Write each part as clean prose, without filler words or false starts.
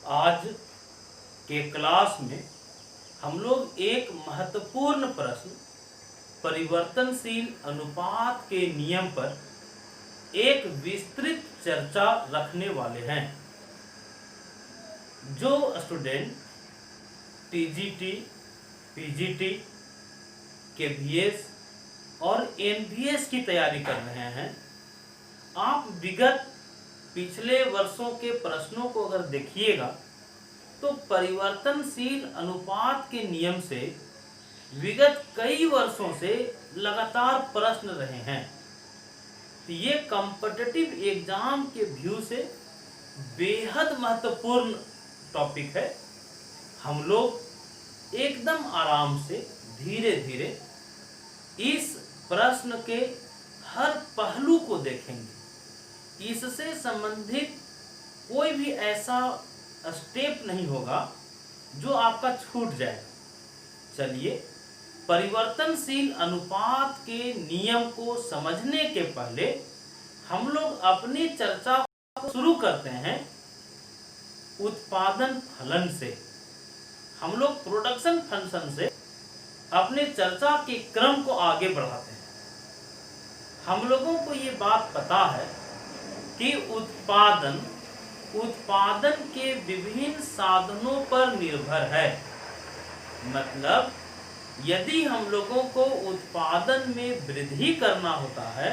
आज के क्लास में हम लोग एक महत्वपूर्ण प्रश्न परिवर्तनशील अनुपात के नियम पर एक विस्तृत चर्चा रखने वाले हैं। जो स्टूडेंट टीजीटी, पीजीटी, केवीएस और एनवीएस की तैयारी कर रहे हैं, आप विगत पिछले वर्षों के प्रश्नों को अगर देखिएगा तो परिवर्तनशील अनुपात के नियम से विगत कई वर्षों से लगातार प्रश्न रहे हैं। तो ये कॉम्पिटिटिव एग्जाम के व्यू से बेहद महत्वपूर्ण टॉपिक है। हम लोग एकदम आराम से धीरे धीरे इस प्रश्न के हर पहलू को देखेंगे। इससे संबंधित कोई भी ऐसा स्टेप नहीं होगा जो आपका छूट जाए। चलिए, परिवर्तनशील अनुपात के नियम को समझने के पहले हम लोग अपनी चर्चा को शुरू करते हैं उत्पादन फलन से। हम लोग प्रोडक्शन फंक्शन से अपने चर्चा के क्रम को आगे बढ़ाते हैं। हम लोगों को ये बात पता है कि उत्पादन के विभिन्न साधनों पर निर्भर है। मतलब यदि हम लोगों को उत्पादन में वृद्धि करना होता है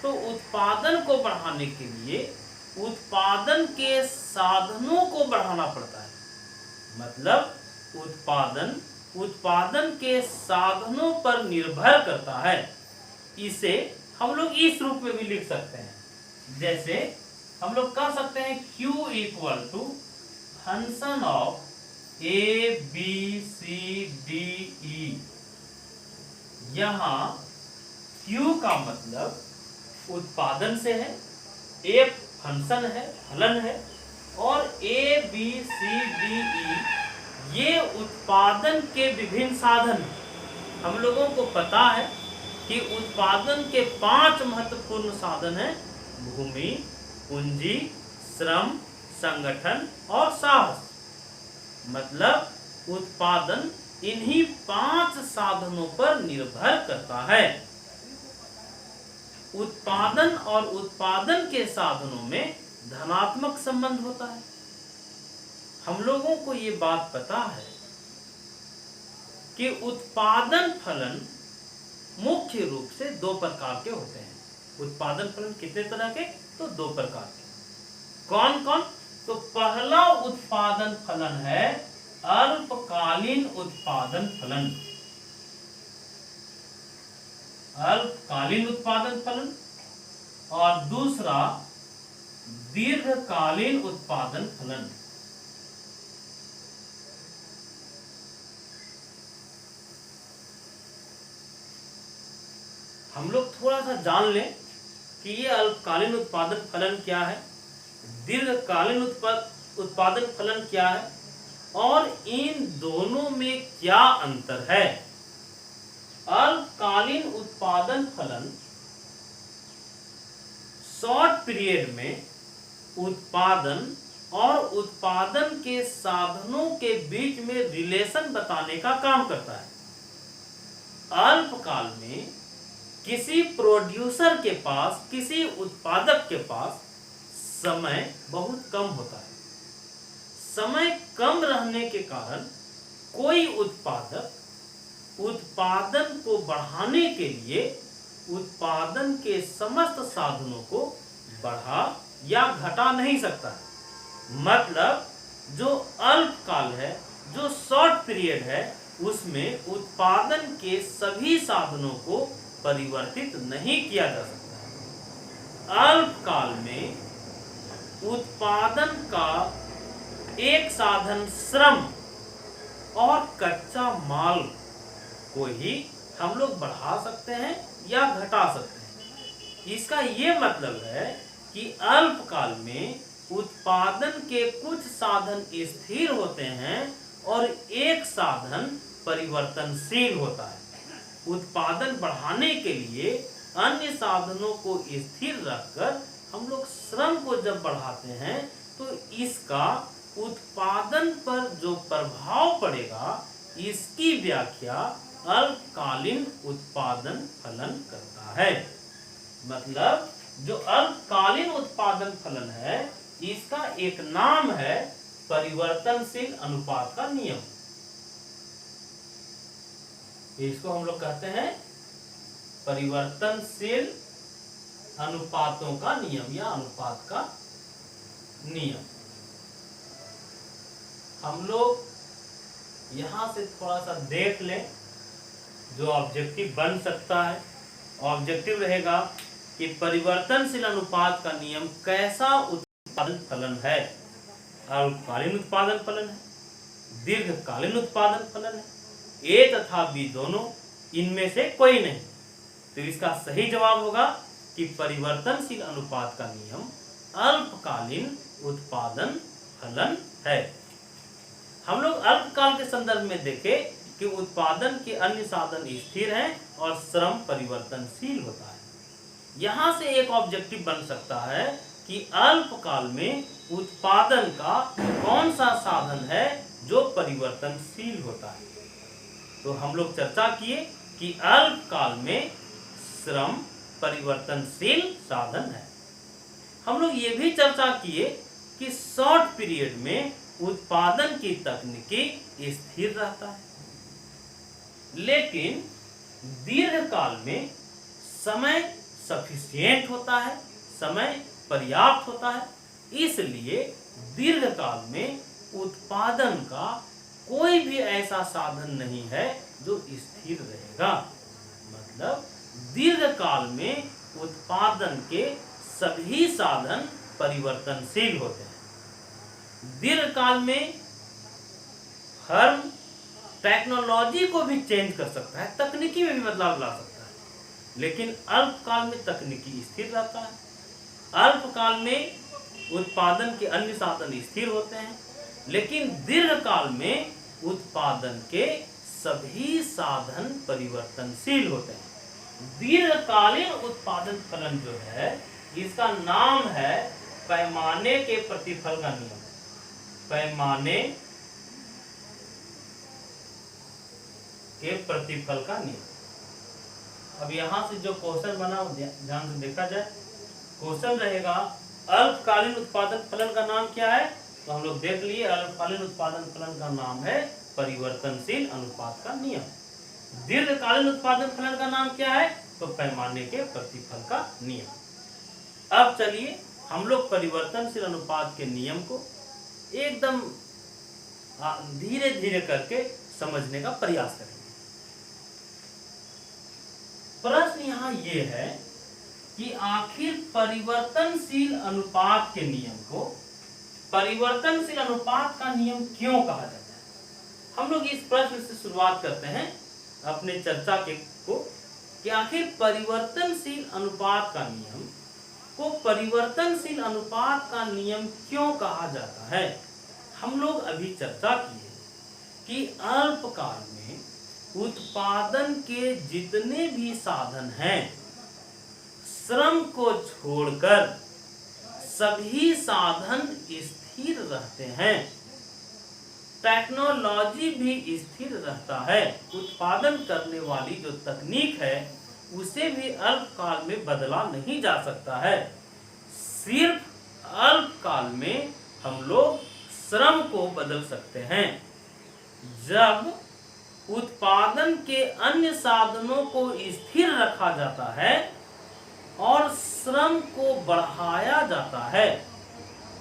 तो उत्पादन को बढ़ाने के लिए उत्पादन के साधनों को बढ़ाना पड़ता है। मतलब उत्पादन के साधनों पर निर्भर करता है। इसे हम लोग इस रूप में भी लिख सकते हैं। जैसे हम लोग कह सकते हैं Q equal to function of A B C D E। यहाँ Q का मतलब उत्पादन से है, A फंक्शन है, फलन है, और A B C D E ये उत्पादन के विभिन्न साधन। हम लोगों को पता है कि उत्पादन के 5 महत्वपूर्ण साधन हैं: भूमि, पूंजी, श्रम, संगठन और साहस। मतलब उत्पादन इन्हीं 5 साधनों पर निर्भर करता है। उत्पादन और उत्पादन के साधनों में धनात्मक संबंध होता है। हम लोगों को ये बात पता है कि उत्पादन फलन मुख्य रूप से 2 प्रकार के होते हैं। उत्पादन फलन कितने तरह के? तो 2 प्रकार के। कौन कौन? तो पहला उत्पादन फलन है अल्पकालीन उत्पादन फलन। अल्पकालीन उत्पादन फलन। और दूसरा दीर्घकालीन उत्पादन फलन। हम लोग थोड़ा सा जान लें कि ये अल्पकालीन उत्पादन फलन क्या है, दीर्घकालीन उत्पादन फलन क्या है, और इन दोनों में क्या अंतर है। अल्पकालीन उत्पादन फलन शॉर्ट पीरियड में उत्पादन और उत्पादन के साधनों के बीच में रिलेशन बताने का काम करता है। अल्पकाल में किसी प्रोड्यूसर के पास, किसी उत्पादक के पास समय बहुत कम होता है। समय कम रहने के कारण कोई उत्पादक उत्पादन को बढ़ाने के लिए उत्पादन के समस्त साधनों को बढ़ा या घटा नहीं सकता है। मतलब जो अल्पकाल है, जो शॉर्ट पीरियड है, उसमें उत्पादन के सभी साधनों को परिवर्तित नहीं किया जा सकता। अल्पकाल में उत्पादन का एक साधन श्रम और कच्चा माल को ही हम लोग बढ़ा सकते हैं या घटा सकते हैं। इसका ये मतलब है कि अल्पकाल में उत्पादन के कुछ साधन स्थिर होते हैं और एक साधन परिवर्तनशील होता है। उत्पादन बढ़ाने के लिए अन्य साधनों को स्थिर रखकर हम लोग श्रम को जब बढ़ाते हैं तो इसका उत्पादन पर जो प्रभाव पड़ेगा इसकी व्याख्या अल्पकालीन उत्पादन फलन करता है। मतलब जो अल्पकालीन उत्पादन फलन है इसका एक नाम है परिवर्तनशील अनुपात का नियम। इसको हम लोग कहते हैं परिवर्तनशील अनुपातों का नियम या अनुपात का नियम। हम लोग यहां से थोड़ा सा देख लें जो ऑब्जेक्टिव बन सकता है। ऑब्जेक्टिव रहेगा कि परिवर्तनशील अनुपात का नियम कैसा उत्पादन फलन है। अल्पकालीन उत्पादन फलन है, दीर्घकालीन उत्पादन फलन है, ए तथा बी दोनों, इनमें से कोई नहीं। तो इसका सही जवाब होगा कि परिवर्तनशील अनुपात का नियम अल्पकालीन उत्पादन फलन है। हम लोग अल्पकाल के संदर्भ में देखें कि उत्पादन के अन्य साधन स्थिर हैं और श्रम परिवर्तनशील होता है। यहां से एक ऑब्जेक्टिव बन सकता है कि अल्पकाल में उत्पादन का कौन सा साधन है जो परिवर्तनशील होता है। तो हम लोग चर्चा किए कि अल्पकाल में श्रम परिवर्तनशील साधन है। हम लोग ये भी चर्चा किए कि शॉर्ट पीरियड में उत्पादन की तकनीकी स्थिर रहता है, लेकिन दीर्घकाल में समय सफिशिएंट होता है, समय पर्याप्त होता है। इसलिए दीर्घकाल में उत्पादन का कोई भी ऐसा साधन नहीं है जो स्थिर रहेगा। मतलब दीर्घकाल में उत्पादन के सभी साधन परिवर्तनशील होते हैं। दीर्घकाल में फर्म टेक्नोलॉजी को भी चेंज कर सकता है, तकनीकी में भी बदलाव ला सकता है, लेकिन अल्पकाल में तकनीकी स्थिर रहता है। अल्पकाल में उत्पादन के अन्य साधन स्थिर होते हैं, लेकिन दीर्घकाल में उत्पादन के सभी साधन परिवर्तनशील होते हैं। दीर्घकालीन उत्पादन फलन जो है इसका नाम है पैमाने के प्रतिफल का नियम। पैमाने के प्रतिफल का नियम। अब यहां से जो क्वेश्चन बना ध्यान से देखा जाए। क्वेश्चन रहेगा अल्पकालीन उत्पादन फलन का नाम क्या है। तो हम लोग देख लिए अल्पकालीन उत्पादन फलन का नाम है परिवर्तनशील अनुपात का नियम। दीर्घकालीन उत्पादन फलन का नाम क्या है। तो पैमाने के प्रतिफल का नियम। अब चलिए हम लोग परिवर्तनशील अनुपात के नियम को एकदम धीरे धीरे करके समझने का प्रयास करेंगे। प्रश्न यहाँ ये है कि आखिर परिवर्तनशील अनुपात के नियम को परिवर्तनशील अनुपात का नियम क्यों कहा जाता है। हम लोग इस प्रश्न से शुरुआत करते हैं अपने चर्चा को कि आखिर परिवर्तनशील अनुपात का नियम को परिवर्तनशील अनुपात का नियम क्यों कहा जाता है। हम लोग अभी चर्चा किए कि अल्पकाल में उत्पादन के जितने भी साधन हैं श्रम को छोड़कर सभी साधन स्थिर रहते हैं। टेक्नोलॉजी भी स्थिर रहता है। उत्पादन करने वाली जो तकनीक है उसे भी अल्पकाल में बदला नहीं जा सकता है। सिर्फ अल्पकाल में हम लोग श्रम को बदल सकते हैं। जब उत्पादन के अन्य साधनों को स्थिर रखा जाता है और श्रम को बढ़ाया जाता है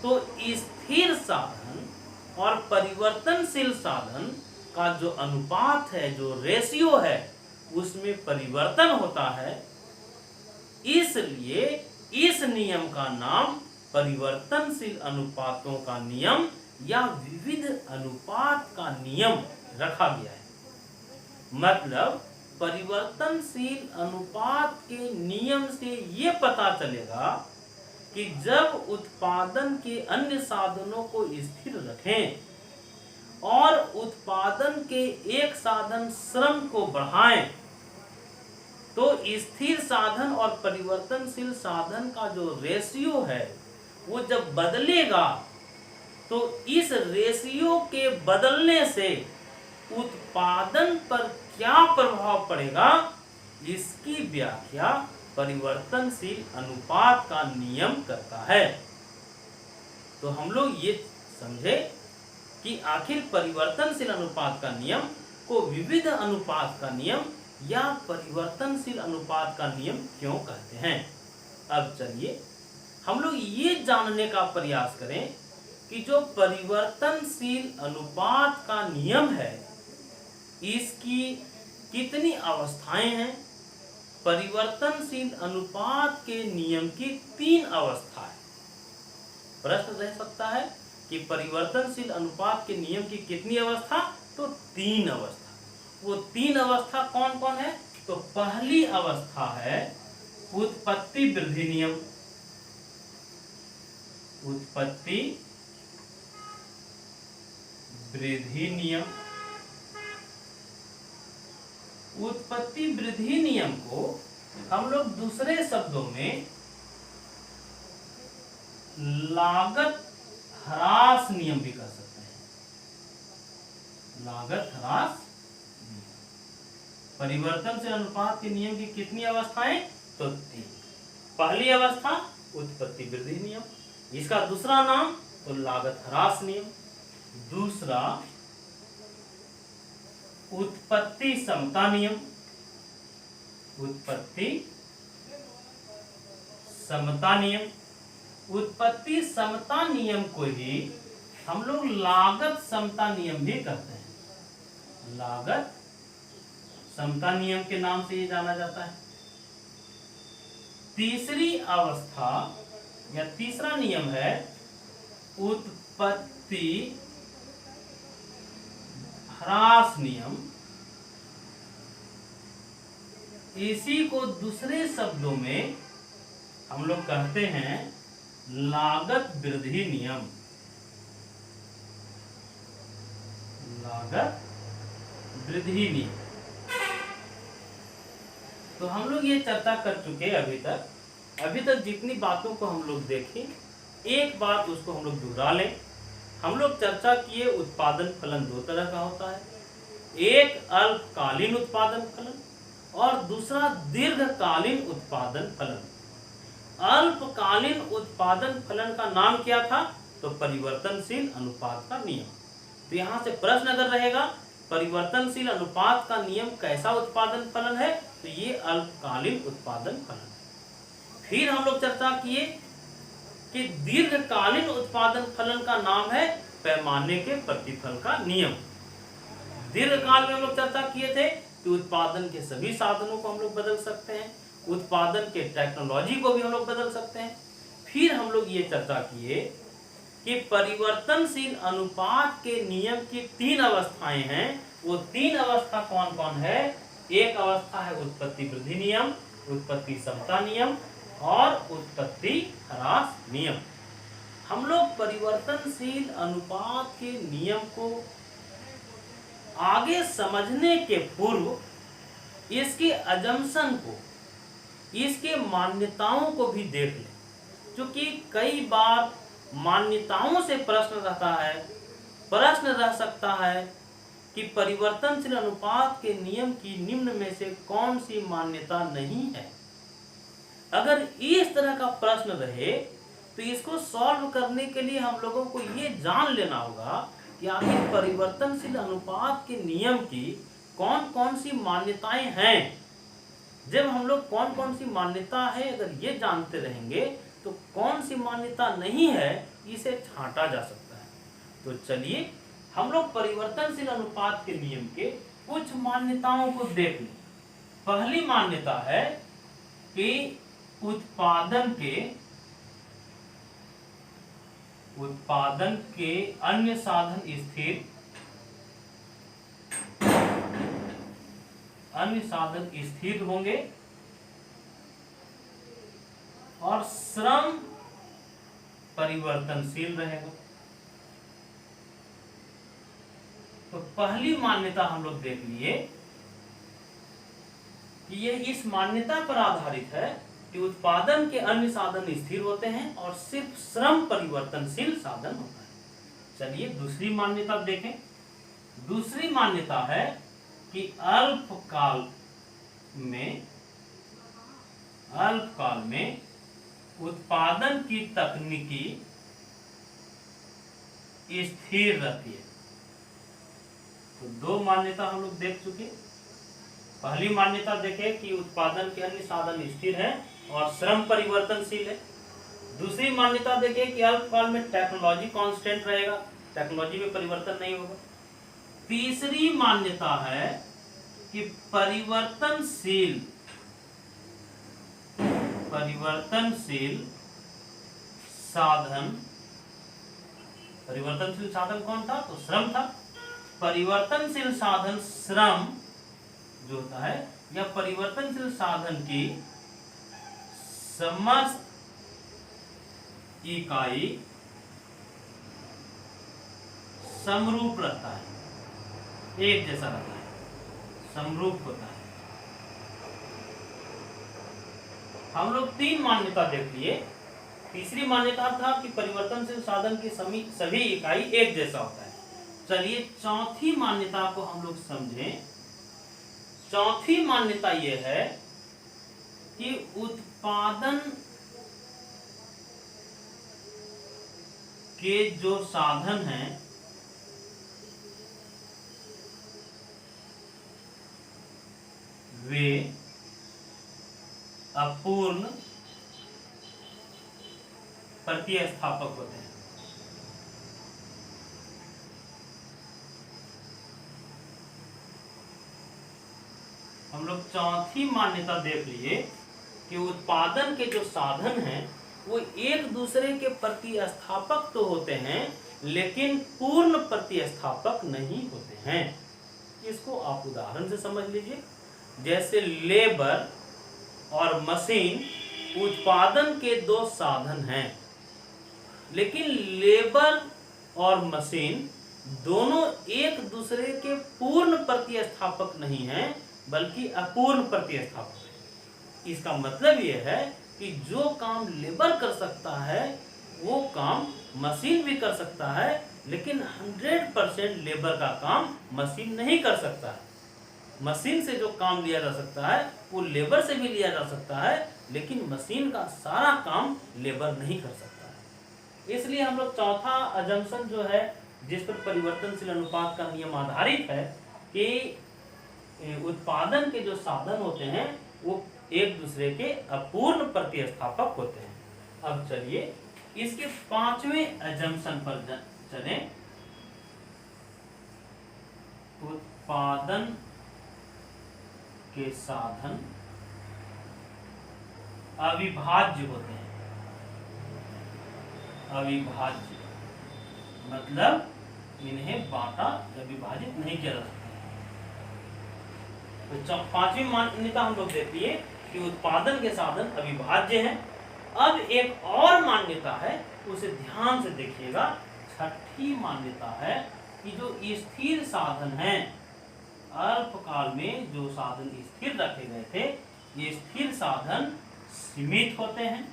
तो स्थिर साधन और परिवर्तनशील साधन का जो अनुपात है, जो रेशियो है, उसमें परिवर्तन होता है। इसलिए इस नियम का नाम परिवर्तनशील अनुपातों का नियम या विविध अनुपात का नियम रखा गया है। मतलब परिवर्तनशील अनुपात के नियम से ये पता चलेगा कि जब उत्पादन के अन्य साधनों को स्थिर रखें और उत्पादन के एक साधन श्रम को बढ़ाएं तो स्थिर साधन और परिवर्तनशील साधन का जो रेशियो है वो जब बदलेगा तो इस रेशियो के बदलने से उत्पादन पर क्या प्रभाव पड़ेगा, इसकी व्याख्या परिवर्तनशील अनुपात का नियम करता है। तो हम लोग ये समझे कि आखिर परिवर्तनशील अनुपात का नियम को विविध अनुपात का नियम या परिवर्तनशील अनुपात का नियम क्यों कहते हैं। अब चलिए हम लोग ये जानने का प्रयास करें कि जो परिवर्तनशील अनुपात का नियम है इसकी कितनी अवस्थाएं हैं। परिवर्तनशील अनुपात के नियम की 3 अवस्थाएं। प्रश्न रह सकता है कि परिवर्तनशील अनुपात के नियम की कितनी अवस्था, तो 3 अवस्था। वो 3 अवस्था कौन कौन है, तो पहली अवस्था है उत्पत्ति वृद्धि नियम। उत्पत्ति वृद्धि नियम। उत्पत्ति वृद्धि नियम को हम लोग दूसरे शब्दों में लागत ह्रास नियम भी कह सकते हैं। लागत ह्रास। परिवर्तनशील अनुपात के नियम की कितनी अवस्थाएं, तो 3। पहली अवस्था उत्पत्ति वृद्धि नियम, इसका दूसरा नाम तो लागत ह्रास नियम। दूसरा उत्पत्ति समता नियम। उत्पत्ति समता नियम। उत्पत्ति समता नियम को ही हम लोग लागत समता नियम भी कहते हैं। लागत समता नियम के नाम से ये जाना जाता है। तीसरी अवस्था या तीसरा नियम है उत्पत्ति ह्रास नियम। इसी को दूसरे शब्दों में हम लोग कहते हैं लागत वृद्धि नियम। लागत वृद्धि नियम। तो हम लोग ये चर्चा कर चुके अभी तक जितनी बातों को हम लोग देखें, एक बात उसको हम लोग दोहरा लें। हम लोग चर्चा किए उत्पादन फलन 2 तरह का होता है, एक अल्पकालीन उत्पादन फलन और दूसरा दीर्घकालीन उत्पादन फलन। अल्पकालीन उत्पादन फलन का नाम क्या था, तो परिवर्तनशील अनुपात का नियम। तो यहाँ से प्रश्न अगर रहेगा परिवर्तनशील अनुपात का नियम कैसा उत्पादन फलन है, तो ये अल्पकालीन उत्पादन फलन है। फिर हम लोग चर्चा किए कि दीर्घकालीन उत्पादन फलन का नाम है पैमाने के प्रतिफल का नियम। दीर्घकाल में हम लोग चर्चा किए थे कि उत्पादन के सभी साधनों को हम लोग बदल सकते हैं, उत्पादन के टेक्नोलॉजी को भी हम लोग बदल सकते हैं। फिर हम लोग ये चर्चा किए कि परिवर्तनशील अनुपात के नियम की 3 अवस्थाएं हैं। वो 3 अवस्था कौन कौन है, एक अवस्था है उत्पत्ति वृद्धि नियम, उत्पत्ति समता नियम और उत्पत्ति ह्रास नियम। हम लोग परिवर्तनशील अनुपात के नियम को आगे समझने के पूर्व इसके अजम्पशन को, इसके मान्यताओं को भी देख लें, क्योंकि कई बार मान्यताओं से प्रश्न रहता है। प्रश्न रह सकता है कि परिवर्तनशील अनुपात के नियम की निम्न में से कौन सी मान्यता नहीं है। अगर इस तरह का प्रश्न रहे तो इसको सॉल्व करने के लिए हम लोगों को ये जान लेना होगा कि आखिर परिवर्तनशील अनुपात के नियम की कौन कौन सी मान्यताएं हैं। जब हम लोग कौन कौन सी मान्यता है अगर ये जानते रहेंगे तो कौन सी मान्यता नहीं है इसे छांटा जा सकता है। तो चलिए हम लोग परिवर्तनशील अनुपात के नियम के कुछ मान्यताओं को देख लें। पहली मान्यता है कि उत्पादन के अन्य साधन स्थिर होंगे और श्रम परिवर्तनशील रहेगा। तो पहली मान्यता हम लोग देख लिए कि ये इस मान्यता पर आधारित है कि उत्पादन के अन्य साधन स्थिर होते हैं और सिर्फ श्रम परिवर्तनशील साधन होता है। चलिए दूसरी मान्यता देखें। दूसरी मान्यता है कि अल्पकाल में उत्पादन की तकनीकी स्थिर रहती है। तो दो मान्यता हम लोग देख चुके। पहली मान्यता देखें कि उत्पादन के अन्य साधन स्थिर हैं और श्रम परिवर्तनशील है। दूसरी मान्यता देखें कि अल्पकाल में टेक्नोलॉजी कांस्टेंट रहेगा, टेक्नोलॉजी में परिवर्तन नहीं होगा। तीसरी मान्यता है कि परिवर्तनशील साधन कौन था? तो श्रम था। परिवर्तनशील साधन श्रम जो होता है या परिवर्तनशील साधन की समस्त इकाई समरूप रहता है, एक जैसा रहता है, समरूप होता है। हम लोग तीन मान्यता देख लिए। तीसरी मान्यता था कि परिवर्तनशील साधन की सभी इकाई एक जैसा होता है। चलिए चौथी मान्यता को हम लोग समझें। चौथी मान्यता यह है कि उत्पादन के जो साधन हैं वे अपूर्ण प्रतिस्थापक होते हैं। हम लोग चौथी मान्यता देख लिए कि उत्पादन के जो साधन हैं वो एक दूसरे के प्रतिस्थापक तो होते हैं लेकिन पूर्ण प्रतिस्थापक नहीं होते हैं। इसको आप उदाहरण से समझ लीजिए। जैसे लेबर और मशीन उत्पादन के दो साधन हैं, लेकिन लेबर और मशीन दोनों एक दूसरे के पूर्ण प्रतिस्थापक नहीं हैं बल्कि अपूर्ण प्रतिस्थापक है। इसका मतलब यह है कि जो काम लेबर कर सकता है वो काम मशीन भी कर सकता है, लेकिन 100% लेबर का काम मशीन नहीं कर सकता है। मशीन से जो काम लिया जा सकता है वो लेबर से भी लिया जा सकता है, लेकिन मशीन का सारा काम लेबर नहीं कर सकता है। इसलिए हम लोग चौथा अजम्पशन जो है जिस पर परिवर्तनशील अनुपात का नियम आधारित है कि उत्पादन के जो साधन होते हैं वो एक दूसरे के अपूर्ण प्रतिस्थापक होते हैं। अब चलिए इसके पांचवें अजम्पशन पर चलें। उत्पादन के साधन अविभाज्य होते हैं। अविभाज्य मतलब इन्हें बांटा या विभाजित नहीं किया जा सकता। तो पांचवी मान्यता हम लोग देखते हैं कि उत्पादन के साधन अविभाज्य हैं। अब एक और मान्यता है, उसे ध्यान से देखिएगा। छठी मान्यता है कि जो स्थिर साधन हैं, अल्पकाल में जो साधन स्थिर रखे गए थे, ये स्थिर साधन सीमित होते हैं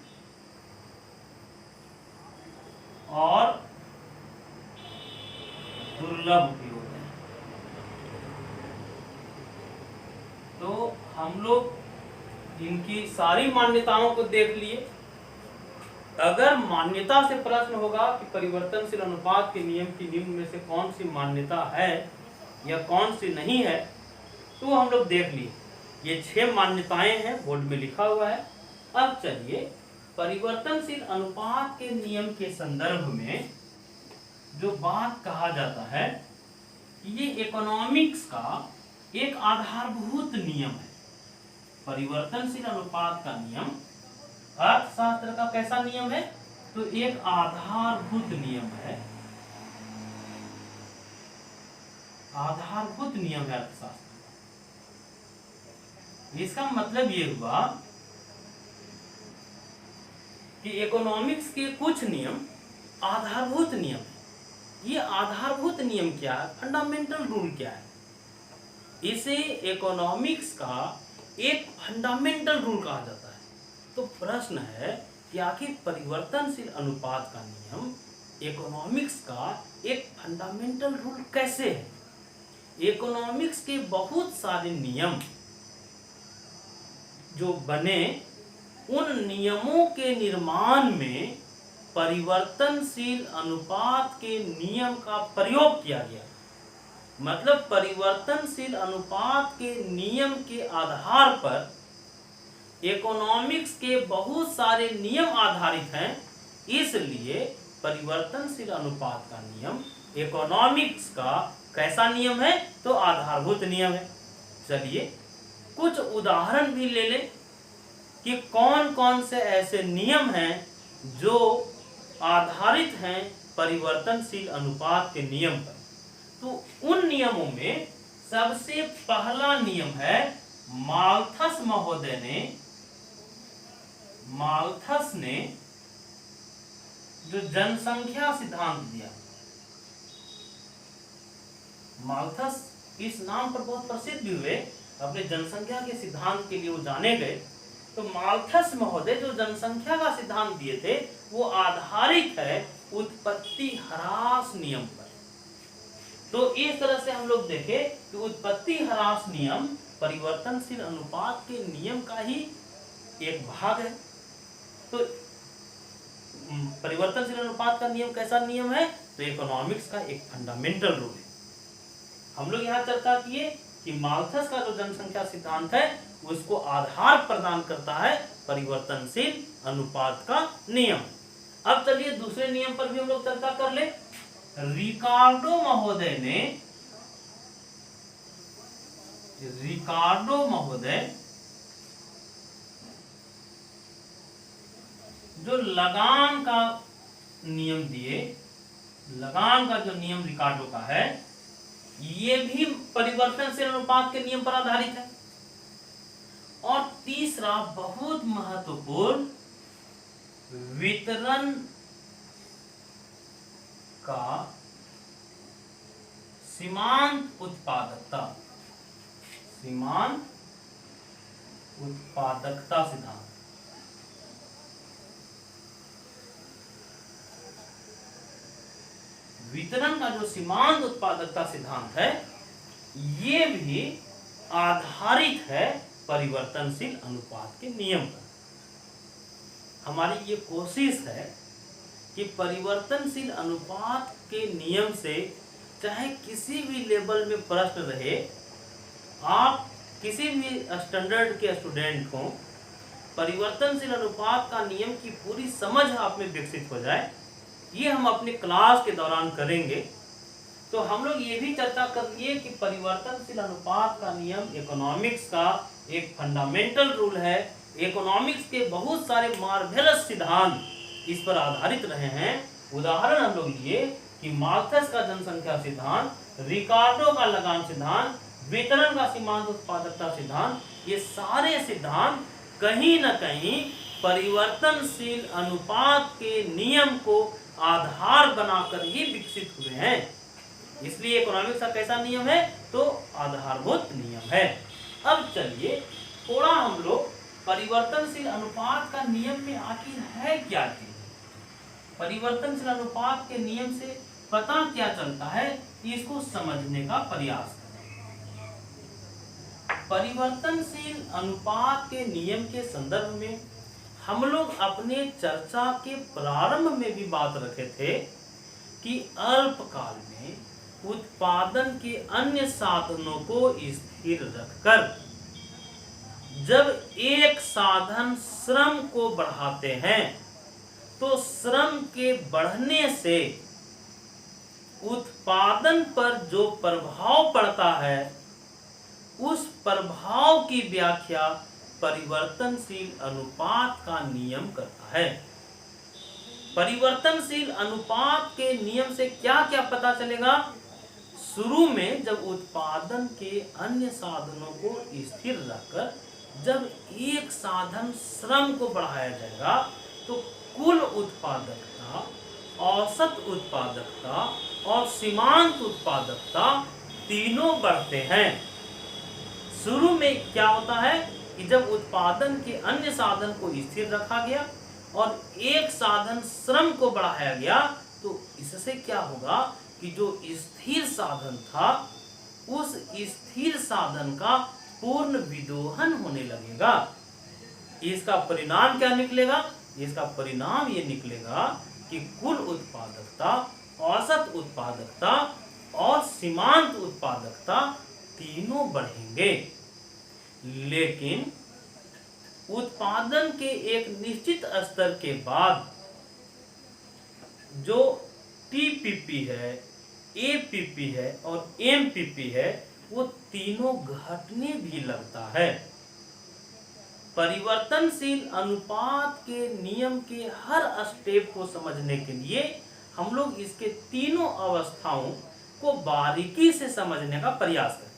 और दुर्लभ भी होते हैं। तो हम लोग इनकी सारी मान्यताओं को देख लिए। अगर मान्यता से प्रश्न होगा कि परिवर्तनशील अनुपात के नियम की निम्न में से कौन सी मान्यता है या कौन सी नहीं है, तो हम लोग देख लिए। ये 6 मान्यताएं हैं, बोर्ड में लिखा हुआ है। अब चलिए परिवर्तनशील अनुपात के नियम के संदर्भ में जो बात कहा जाता है, ये इकोनॉमिक्स का एक आधारभूत नियम है। परिवर्तनशील अनुपात का नियम अर्थशास्त्र का कैसा नियम है? तो एक आधारभूत नियम है। आधारभूत नियम है अर्थशास्त्र। इसका मतलब ये हुआ कि इकोनॉमिक्स के कुछ नियम आधारभूत नियम है। ये आधारभूत नियम क्या है? फंडामेंटल रूल क्या है? इसे इकोनॉमिक्स का एक फंडामेंटल रूल कहा जाता है। तो प्रश्न है कि आखिर परिवर्तनशील अनुपात का नियम इकोनॉमिक्स का एक फंडामेंटल रूल कैसे है। इकोनॉमिक्स के बहुत सारे नियम जो बने, उन नियमों के निर्माण में परिवर्तनशील अनुपात के नियम का प्रयोग किया गया। मतलब परिवर्तनशील अनुपात के नियम के आधार पर इकोनॉमिक्स के बहुत सारे नियम आधारित हैं, इसलिए परिवर्तनशील अनुपात का नियम इकोनॉमिक्स का कैसा नियम है, तो आधारभूत नियम है। चलिए कुछ उदाहरण भी ले लें कि कौन कौन से ऐसे नियम हैं जो आधारित हैं परिवर्तनशील अनुपात के नियम पर। तो उन नियमों में सबसे पहला नियम है माल्थस महोदय ने जो जनसंख्या सिद्धांत दिया। माल्थस इस नाम पर बहुत प्रसिद्ध भी हुए, अपने जनसंख्या के सिद्धांत के लिए वो जाने गए। तो माल्थस महोदय जो जनसंख्या का सिद्धांत दिए थे वो आधारित है उत्पत्ति ह्रास नियम पर। तो इस तरह से हम लोग देखें कि उत्पत्ति ह्रास नियम परिवर्तनशील अनुपात के नियम का ही एक भाग है। तो परिवर्तनशील अनुपात का नियम कैसा नियम है, तो इकोनॉमिक्स का एक फंडामेंटल रूल है। हम लोग यहाँ चर्चा किए कि माल्थस का जो जनसंख्या सिद्धांत है उसको आधार प्रदान करता है परिवर्तनशील अनुपात का नियम। अब चलिए दूसरे नियम पर भी हम लोग चर्चा कर ले। रिकार्डो महोदय जो लगान का नियम दिए, लगान का जो नियम रिकार्डो का है, ये भी परिवर्तनशील अनुपात के नियम पर आधारित है। और तीसरा बहुत महत्वपूर्ण, वितरण का सीमांत उत्पादकता सिद्धांत। वितरण का जो सीमांत उत्पादकता सिद्धांत है ये भी आधारित है परिवर्तनशील अनुपात के नियम पर। हमारी ये कोशिश है कि परिवर्तनशील अनुपात के नियम से चाहे किसी भी लेवल में प्रश्न रहे, आप किसी भी स्टैंडर्ड के स्टूडेंट को परिवर्तनशील अनुपात का नियम की पूरी समझ आप में विकसित हो जाए, ये हम अपने क्लास के दौरान करेंगे। तो हम लोग ये भी चर्चा कर लिए कि परिवर्तनशील अनुपात का नियम इकोनॉमिक्स का एक फंडामेंटल रूल है। इकोनॉमिक्स के बहुत सारे मार्वेलस सिद्धांत इस पर आधारित रहे हैं। उदाहरण हम लोग लिए कि माल्थस का जनसंख्या सिद्धांत, रिकार्डो का लगान सिद्धांत, वितरण का सीमांत उत्पादकता सिद्धांत, ये सारे सिद्धांत कहीं न कहीं परिवर्तनशील अनुपात के नियम को आधार बनाकर ही विकसित हुए हैं। इसलिए इकोनॉमिक्स का कैसा नियम है, तो आधारभूत नियम है। अब चलिए थोड़ा हम लोग परिवर्तनशील अनुपात का नियम में आखिर है क्या चीज, परिवर्तनशील अनुपात के नियम से पता क्या चलता है, इसको समझने का प्रयास करें। परिवर्तनशील अनुपात के नियम के संदर्भ में हम लोग अपने चर्चा के प्रारंभ में भी बात रखे थे कि अल्पकाल में उत्पादन के अन्य साधनों को स्थिर रखकर जब एक साधन श्रम को बढ़ाते हैं तो श्रम के बढ़ने से उत्पादन पर जो प्रभाव पड़ता है उस प्रभाव की व्याख्या परिवर्तनशील अनुपात का नियम करता है। परिवर्तनशील अनुपात के नियम से क्या क्या पता चलेगा, शुरू में जब उत्पादन के अन्य साधनों को स्थिर रखकर जब एक साधन श्रम को बढ़ाया जाएगा तो कुल उत्पादकता, औसत उत्पादकता और सीमांत उत्पादकता तीनों बढ़ते हैं। शुरू में क्या होता है कि जब उत्पादन के अन्य साधन को स्थिर रखा गया और एक साधन श्रम को बढ़ाया गया तो इससे क्या होगा कि जो स्थिर साधन था उस स्थिर साधन का पूर्ण विदोहन होने लगेगा। इसका परिणाम क्या निकलेगा? इसका परिणाम ये निकलेगा कि कुल उत्पादकता, औसत उत्पादकता और सीमांत उत्पादकता तीनों बढ़ेंगे। लेकिन उत्पादन के एक निश्चित स्तर के बाद जो टीपीपी है, एपीपी है और एमपीपी है, वो तीनों घटने भी लगता है। परिवर्तनशील अनुपात के नियम के हर स्टेप को समझने के लिए हम लोग इसके तीनों अवस्थाओं को बारीकी से समझने का प्रयास करें।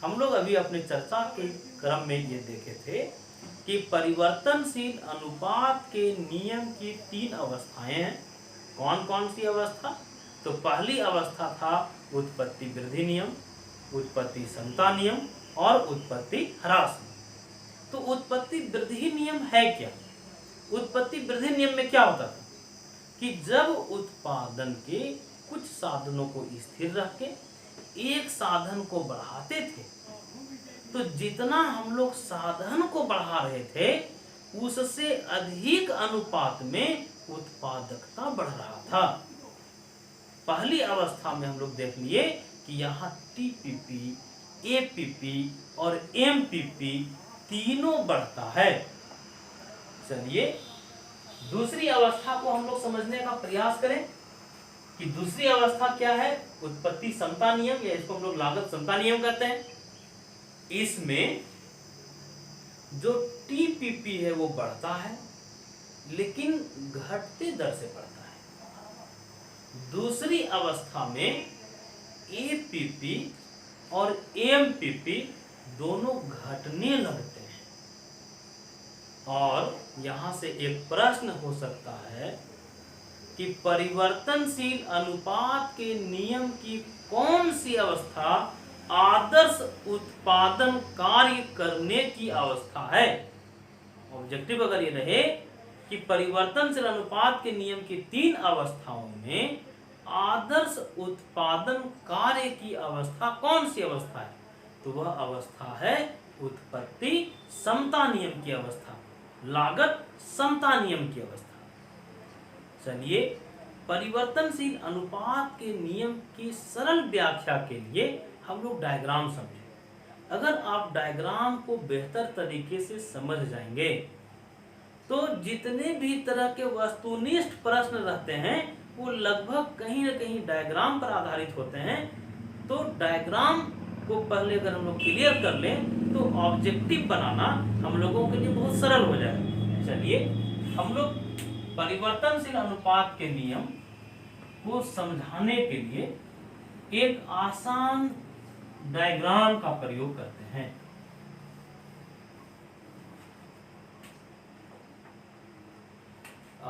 हम लोग अभी अपने चर्चा के क्रम में ये देखे थे कि परिवर्तनशील अनुपात के नियम की 3 अवस्थाएं हैं। कौन कौन सी अवस्था? तो पहली अवस्था था उत्पत्ति वृद्धि नियम, उत्पत्ति समता नियम और उत्पत्ति ह्रास नियम। तो उत्पत्ति वृद्धि नियम है क्या? उत्पत्ति वृद्धि नियम में क्या होता था कि जब उत्पादन के कुछ साधनों को स्थिर रख के एक साधन को बढ़ाते थे, तो जितना हम लोग साधन को बढ़ा रहे थे उससे अधिक अनुपात में उत्पादकता बढ़ रहा था। पहली अवस्था में हम लोग देख लिए कि यहाँ टीपीपी, एपीपी और एमपीपी तीनों बढ़ता है। चलिए दूसरी अवस्था को हम लोग समझने का प्रयास करें कि दूसरी अवस्था क्या है। उत्पत्ति समता नियम, या इसको हम लोग लागत समता नियम कहते हैं। इसमें जो टीपीपी है वो बढ़ता है लेकिन घटते दर से बढ़ता है। दूसरी अवस्था में एपीपी और एमपीपी दोनों घटने लगते हैं। और यहां से एक प्रश्न हो सकता है कि परिवर्तनशील अनुपात के नियम की कौन सी अवस्था आदर्श उत्पादन कार्य करने की अवस्था है? ऑब्जेक्टिव अगर ये रहे कि परिवर्तनशील अनुपात के नियम की 3 अवस्थाओं में आदर्श उत्पादन कार्य की अवस्था कौन सी अवस्था है, तो वह अवस्था है उत्पत्ति समता नियम की अवस्था, लागत समता नियम की अवस्था। चलिए परिवर्तनशील अनुपात के नियम की सरल व्याख्या के लिए हम लोग डायग्राम समझें। अगर आप डायग्राम को बेहतर तरीके से समझ जाएंगे तो जितने भी तरह के वस्तुनिष्ठ प्रश्न रहते हैं वो लगभग कहीं न कहीं डायग्राम पर आधारित होते हैं। तो डायग्राम को पहले अगर हम लोग क्लियर कर लें तो ऑब्जेक्टिव बनाना हम लोगों के लिए बहुत सरल हो जाएगा। चलिए हम लोग परिवर्तनशील अनुपात के नियम को समझाने के लिए एक आसान डायग्राम का प्रयोग करते हैं।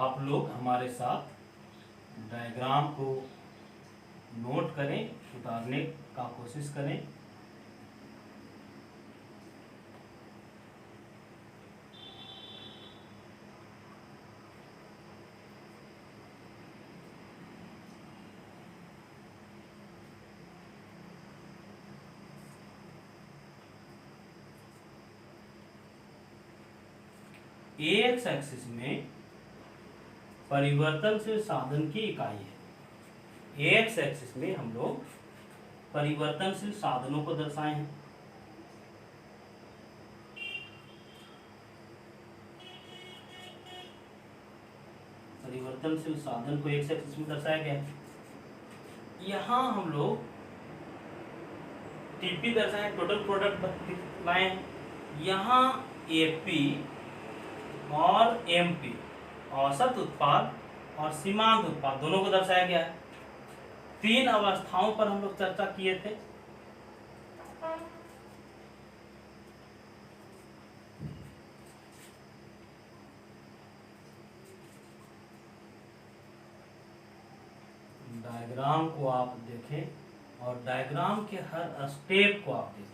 आप लोग हमारे साथ डायग्राम को नोट करें, उतारने का कोशिश करें। एक्स एक्सिस में परिवर्तनशील साधन की इकाई है। एक्स एक्सिस में हम लोग परिवर्तनशील साधनों को दर्शाए हैं। परिवर्तनशील साधन को एक्स एक्सिस में दर्शाया गया है। यहाँ हम लोग टीपी दर्शाए, टोटल प्रोडक्ट लाए हैं। यहाँ एपी और एमपी औसत उत्पाद और सीमांत उत्पाद दोनों को दर्शाया गया है। 3 अवस्थाओं पर हम लोग चर्चा किए थे। डायग्राम को आप देखें और डायग्राम के हर स्टेप को आप देखें।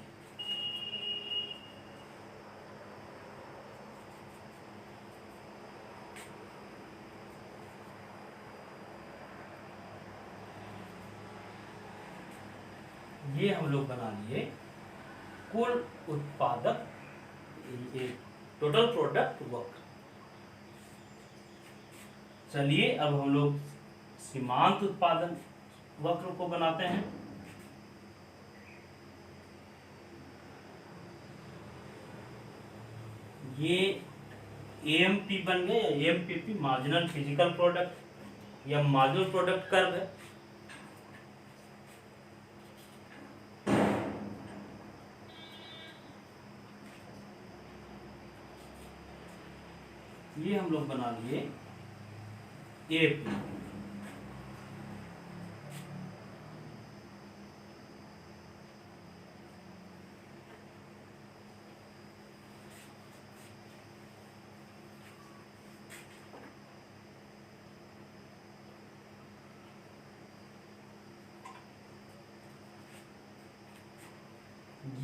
ये हम लोग बना लिए कुल उत्पादक, ये टोटल प्रोडक्ट वक्र। चलिए अब हम लोग सीमांत उत्पादन वक्र को बनाते हैं। ये एएमपी बन गए, या एमपीपी मार्जिनल फिजिकल प्रोडक्ट या मार्जिनल प्रोडक्ट कर्व है। ये हम लोग बना लिए एपी।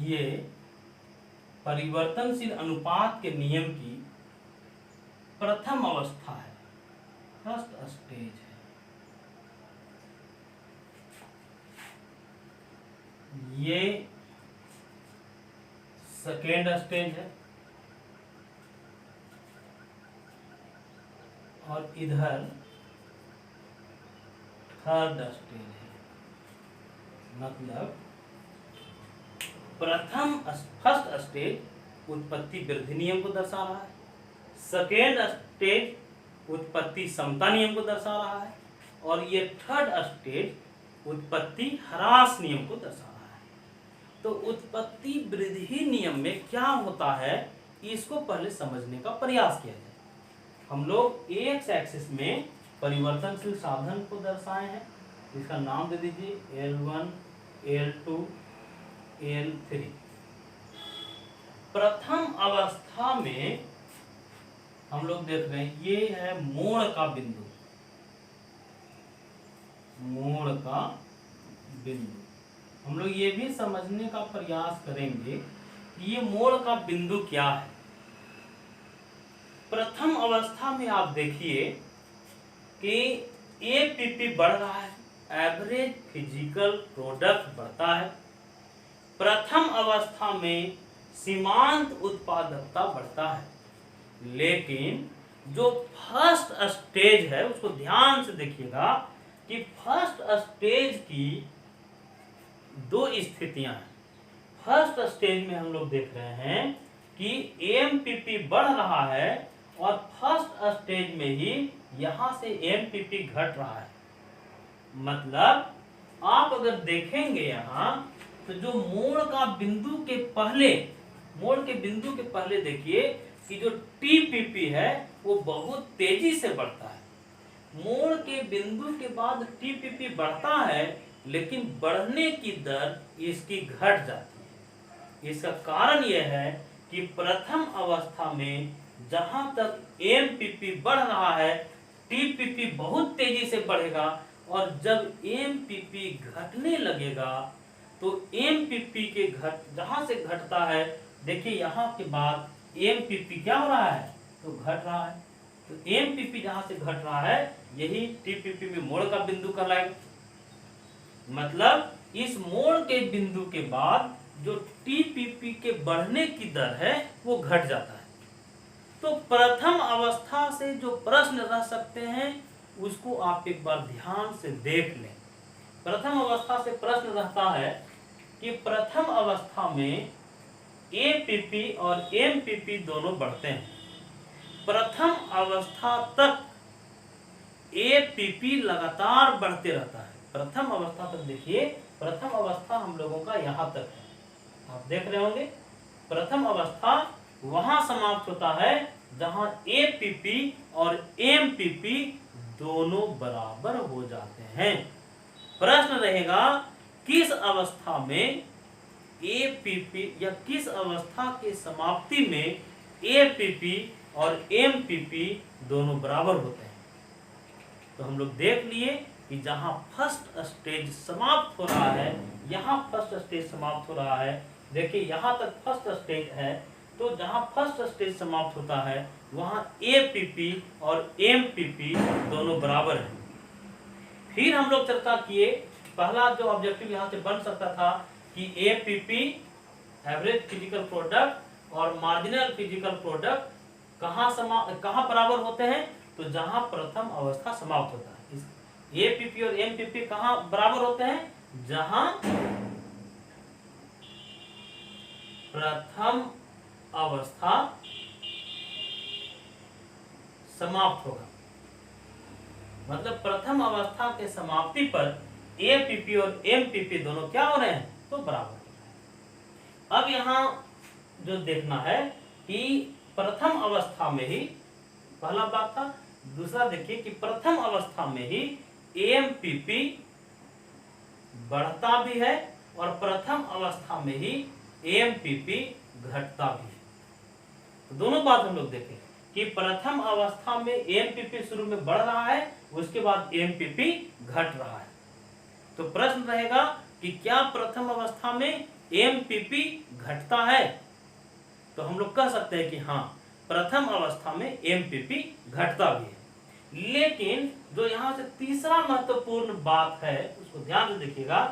ये परिवर्तनशील अनुपात के नियम की प्रथम अवस्था है, फर्स्ट स्टेज है। ये सेकेंड स्टेज है और इधर थर्ड स्टेज है। मतलब फर्स्ट स्टेज उत्पत्ति वृद्धि नियम को दर्शा रहा है, सेकेंड स्टेज उत्पत्ति समता नियम को दर्शा रहा है, और ये थर्ड स्टेज उत्पत्ति ह्रास नियम को दर्शा रहा है। तो उत्पत्ति वृद्धि नियम में क्या होता है, इसको पहले समझने का प्रयास किया जाए। हम लोग एक्स एक्सिस में परिवर्तनशील साधन को दर्शाए हैं, इसका नाम दे दीजिए L1, L2, L3। प्रथम अवस्था में हम लोग देख रहे हैं ये है मोड़ का बिंदु, मोड़ का बिंदु। हम लोग ये भी समझने का प्रयास करेंगे कि ये मोड़ का बिंदु क्या है। प्रथम अवस्था में आप देखिए कि एपीपी बढ़ रहा है, एवरेज फिजिकल प्रोडक्ट बढ़ता है। प्रथम अवस्था में सीमांत उत्पादकता बढ़ता है, लेकिन जो फर्स्ट स्टेज है उसको ध्यान से देखिएगा कि फर्स्ट स्टेज की दो स्थितियां हैं। फर्स्ट स्टेज में हम लोग देख रहे हैं कि एमपीपी बढ़ रहा है और फर्स्ट स्टेज में ही यहां से एमपीपी घट रहा है। मतलब आप अगर देखेंगे यहां तो जो मोड़ का बिंदु के पहले, मोड़ के बिंदु के पहले देखिए कि जो टीपीपी है वो बहुत तेजी से बढ़ता है। मोड़ के बिंदु के बाद टीपीपी बढ़ता है, लेकिन बढ़ने की दर इसकी घट जाती है। इसका कारण यह है कि प्रथम अवस्था में जहां तक एमपीपी बढ़ रहा है, टीपीपी बहुत तेजी से बढ़ेगा, और जब एमपीपी घटने लगेगा तो एमपीपी के जहां से घटता है, देखिए यहां के बाद एमपीपी क्या हो रहा है, तो घट रहा है। तो एमपीपी जहां से घट रहा है यही टीपीपी में मोड़ का बिंदु कहलाएगा। मतलब इस मोड़ के बिंदु के बाद जो टीपीपी के बढ़ने की दर है वो घट जाता है। तो प्रथम अवस्था से जो प्रश्न रह सकते हैं उसको आप एक बार ध्यान से देख लें। प्रथम अवस्था से प्रश्न रहता है कि प्रथम अवस्था में एपीपी और एमपीपी दोनों बढ़ते हैं। प्रथम अवस्था तक एपीपी लगातार बढ़ते रहता है। प्रथम अवस्था तक देखिए, प्रथम अवस्था हम लोगों का यहाँ तक है, आप देख रहे होंगे। प्रथम अवस्था वहां समाप्त होता है जहां एपीपी और एमपीपी दोनों बराबर हो जाते हैं। प्रश्न रहेगा किस अवस्था में एपीपी या किस अवस्था के समाप्ति में एपीपी और एमपीपी दोनों बराबर होते हैं। तो हम लोग देख लिए कि जहां फर्स्ट स्टेज समाप्त हो रहा है, यहाँ फर्स्ट स्टेज समाप्त हो रहा है। देखिए यहाँ तक फर्स्ट स्टेज है, तो जहां फर्स्ट स्टेज समाप्त होता है वहां एपीपी और एमपीपी दोनों बराबर हैं। फिर हम लोग चर्चा किए पहला जो ऑब्जेक्टिव यहाँ से बन सकता था कि एपीपी एवरेज फिजिकल प्रोडक्ट और मार्जिनल फिजिकल प्रोडक्ट कहाँ बराबर होते हैं, तो जहां प्रथम अवस्था समाप्त होता है। एपीपी और एमपीपी कहाँ बराबर होते हैं, जहां प्रथम अवस्था समाप्त होगा। मतलब प्रथम अवस्था के समाप्ति पर एपीपी और एमपीपी दोनों क्या हो रहे हैं, तो बराबर हो रहे हैं। अब यहाँ जो देखना है कि प्रथम अवस्था में ही, पहला बात था, दूसरा देखिए कि प्रथम अवस्था में ही एमपीपी बढ़ता भी है और प्रथम अवस्था में ही एमपीपी घटता भी है। तो दोनों बात हम लोग देखें कि प्रथम अवस्था में एमपीपी शुरू में बढ़ रहा है, उसके बाद एमपीपी घट रहा है। तो प्रश्न रहेगा कि क्या प्रथम अवस्था में एमपीपी घटता है, तो हम लोग कह सकते हैं कि हाँ, प्रथम अवस्था में एमपीपी घटता भी है। लेकिन जो यहाँ से तीसरा महत्वपूर्ण बात है उसको ध्यान से देखिएगा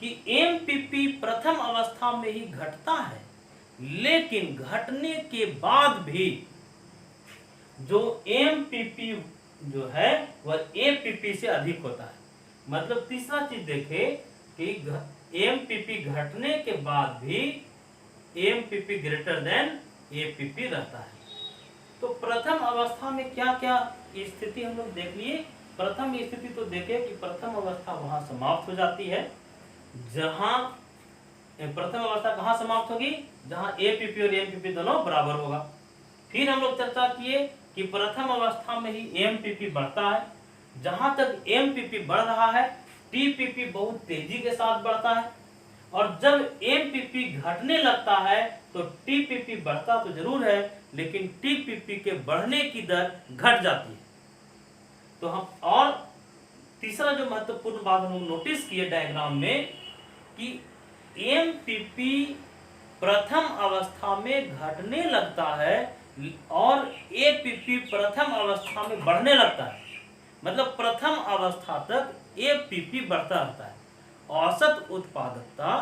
कि एमपीपी प्रथम अवस्था में ही घटता है, लेकिन घटने के बाद भी जो एमपीपी जो है वह एपीपी से अधिक होता है। मतलब तीसरा चीज देखे कि एमपीपी घटने के बाद भी एमपीपी ग्रेटर देन एपीपी रहता है। तो प्रथम अवस्था में क्या क्या स्थिति हम लोग देख लिए। प्रथम स्थिति तो देखे कि प्रथम अवस्था वहां समाप्त हो जाती है, जहां प्रथम अवस्था कहां समाप्त होगी, जहां एपीपी और एमपीपी दोनों बराबर होगा। फिर हम लोग चर्चा किए कि प्रथम अवस्था में ही एमपीपी बढ़ता है, जहां तक एमपीपी बढ़ रहा है टीपीपी बहुत तेजी के साथ बढ़ता है, और जब एमपीपी घटने लगता है तो टीपीपी बढ़ता तो जरूर है, लेकिन टीपीपी के बढ़ने की दर घट जाती है। तो हम और तीसरा जो महत्वपूर्ण बात हम नोटिस किए डायग्राम में कि एमपीपी प्रथम अवस्था में घटने लगता है और एपीपी प्रथम अवस्था में बढ़ने लगता है। मतलब प्रथम अवस्था तक एपीपी बढ़ता रहता है, औसत उत्पादकता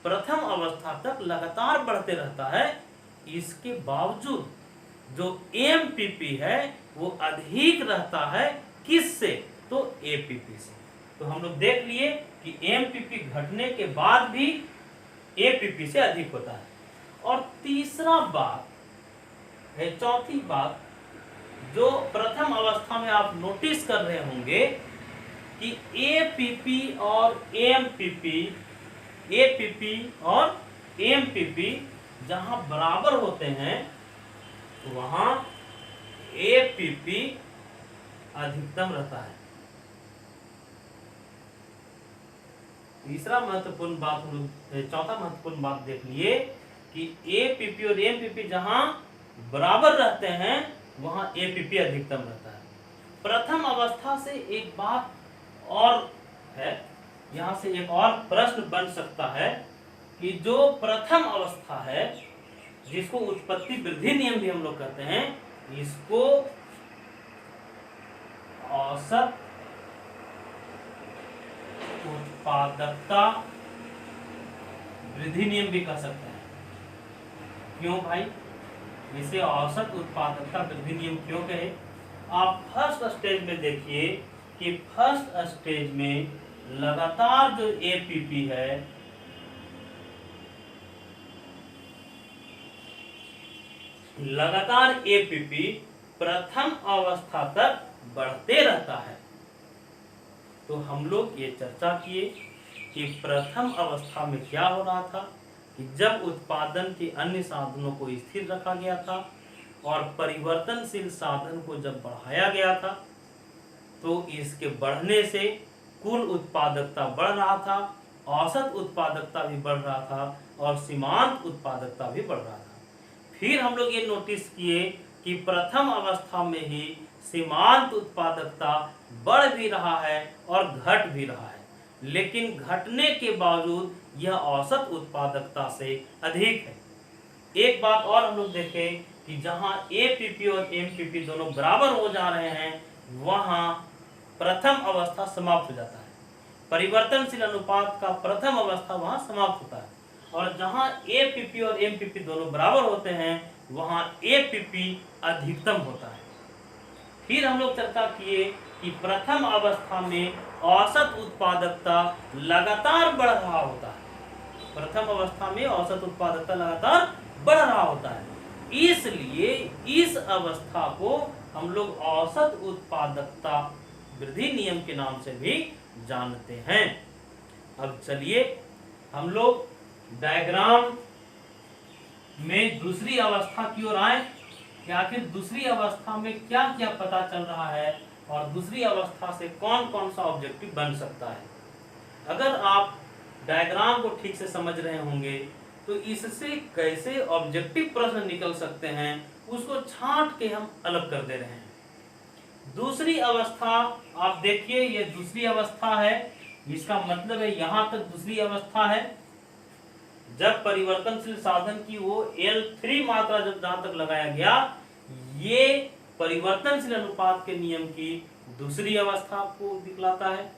प्रथम अवस्था तक लगातार बढ़ते रहता है। इसके बावजूद जो एमपीपी है वो अधिक रहता है, किससे, तो एपीपी से। तो हम लोग देख लिए कि एमपीपी घटने के बाद भी एपीपी से अधिक होता है। और तीसरा बात है, चौथी बात जो प्रथम अवस्था में आप नोटिस कर रहे होंगे कि एपीपी और एमपीपी जहां बराबर होते हैं वहां एपीपी अधिकतम रहता है। तीसरा महत्वपूर्ण बात हम लोग, चौथा महत्वपूर्ण बात देख लिए कि एपीपी और एमपीपी जहां बराबर रहते हैं वहां एपीपी अधिकतम रहता है। प्रथम अवस्था से एक बात और है, यहां से एक और प्रश्न बन सकता है कि जो प्रथम अवस्था है जिसको उत्पत्ति वृद्धि नियम भी हम लोग कहते हैं, इसको औसत उत्पादकता वृद्धि नियम भी कह सकते हैं। क्यों भाई, इसे औसत उत्पादकता वृद्धि नियम क्यों कहे। आप फर्स्ट स्टेज में देखिए कि फर्स्ट स्टेज में लगातार जो एपीपी है लगातार एपीपी प्रथम अवस्था तक बढ़ते रहता है। तो हम लोग ये चर्चा किए कि प्रथम अवस्था में क्या हो रहा था कि जब उत्पादन के अन्य साधनों को स्थिर रखा गया था और परिवर्तनशील साधन को जब बढ़ाया गया था, तो इसके बढ़ने से कुल उत्पादकता बढ़ रहा था, औसत उत्पादकता भी बढ़ रहा था और सीमांत उत्पादकता भी बढ़ रहा था। फिर हम लोग ये नोटिस किए कि प्रथम अवस्था में ही सीमांत उत्पादकता बढ़ भी रहा है और घट भी रहा है, लेकिन घटने के बावजूद यह औसत उत्पादकता से अधिक है। एक बात और हम लोग देखें कि जहां एपीपी और एमपीपी दोनों बराबर हो जा रहे हैं वहां प्रथम अवस्था समाप्त हो जाता है। परिवर्तनशील अनुपात का प्रथम अवस्था वहां समाप्त होता है, और जहां एपीपी और एमपीपी दोनों बराबर होते हैं वहां एपीपी अधिकतम होता है। फिर हम लोग चर्चा किए कि प्रथम अवस्था में औसत उत्पादकता लगातार बढ़ रहा होता है। प्रथम अवस्था में औसत उत्पादकता लगातार बढ़ रहा होता है, इसलिए इस अवस्था को हम लोग औसत उत्पादकता वृद्धि नियम के नाम से भी जानते हैं। अब चलिए हम लोग डायग्राम में दूसरी अवस्था की ओर आए कि आखिर दूसरी अवस्था में क्या क्या पता चल रहा है और दूसरी अवस्था से कौन कौन सा ऑब्जेक्टिव बन सकता है। अगर आप डायग्राम को ठीक से समझ रहे होंगे तो इससे कैसे ऑब्जेक्टिव प्रश्न निकल सकते हैं उसको छांट के हम अलग कर दे रहे हैं। दूसरी अवस्था आप देखिए, ये दूसरी अवस्था है, इसका मतलब है यहां तक दूसरी अवस्था है। जब परिवर्तनशील साधन की वो L3 मात्रा जब जहां तक लगाया गया, ये परिवर्तनशील अनुपात के नियम की दूसरी अवस्था को दिखलाता है।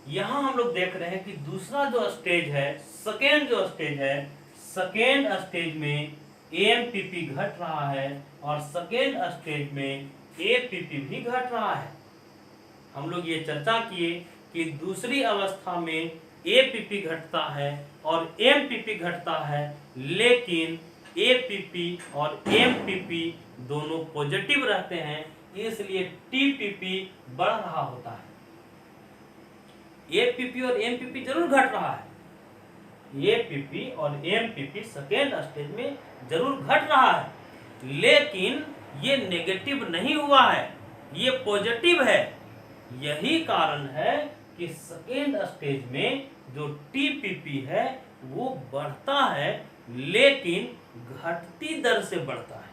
यहां हम लोग देख रहे हैं कि दूसरा जो स्टेज है, सेकेंड जो स्टेज है, सेकेंड स्टेज में एमपीपी घट रहा है और सेकेंड स्टेज में एपीपी भी घट रहा है। हम लोग ये चर्चा किए कि दूसरी अवस्था में एपीपी घटता है और एमपीपी घटता है, लेकिन एपीपी और एमपीपी दोनों पॉजिटिव रहते हैं, इसलिए टीपीपी बढ़ रहा होता है। एपीपी और एमपीपी जरूर घट रहा है, एपीपी और एमपीपी सेकेंड स्टेज में जरूर घट रहा है, लेकिन ये नेगेटिव नहीं हुआ है, ये पॉजिटिव है। यही कारण है कि सेकेंड स्टेज में जो टीपीपी है वो बढ़ता है, लेकिन घटती दर से बढ़ता है।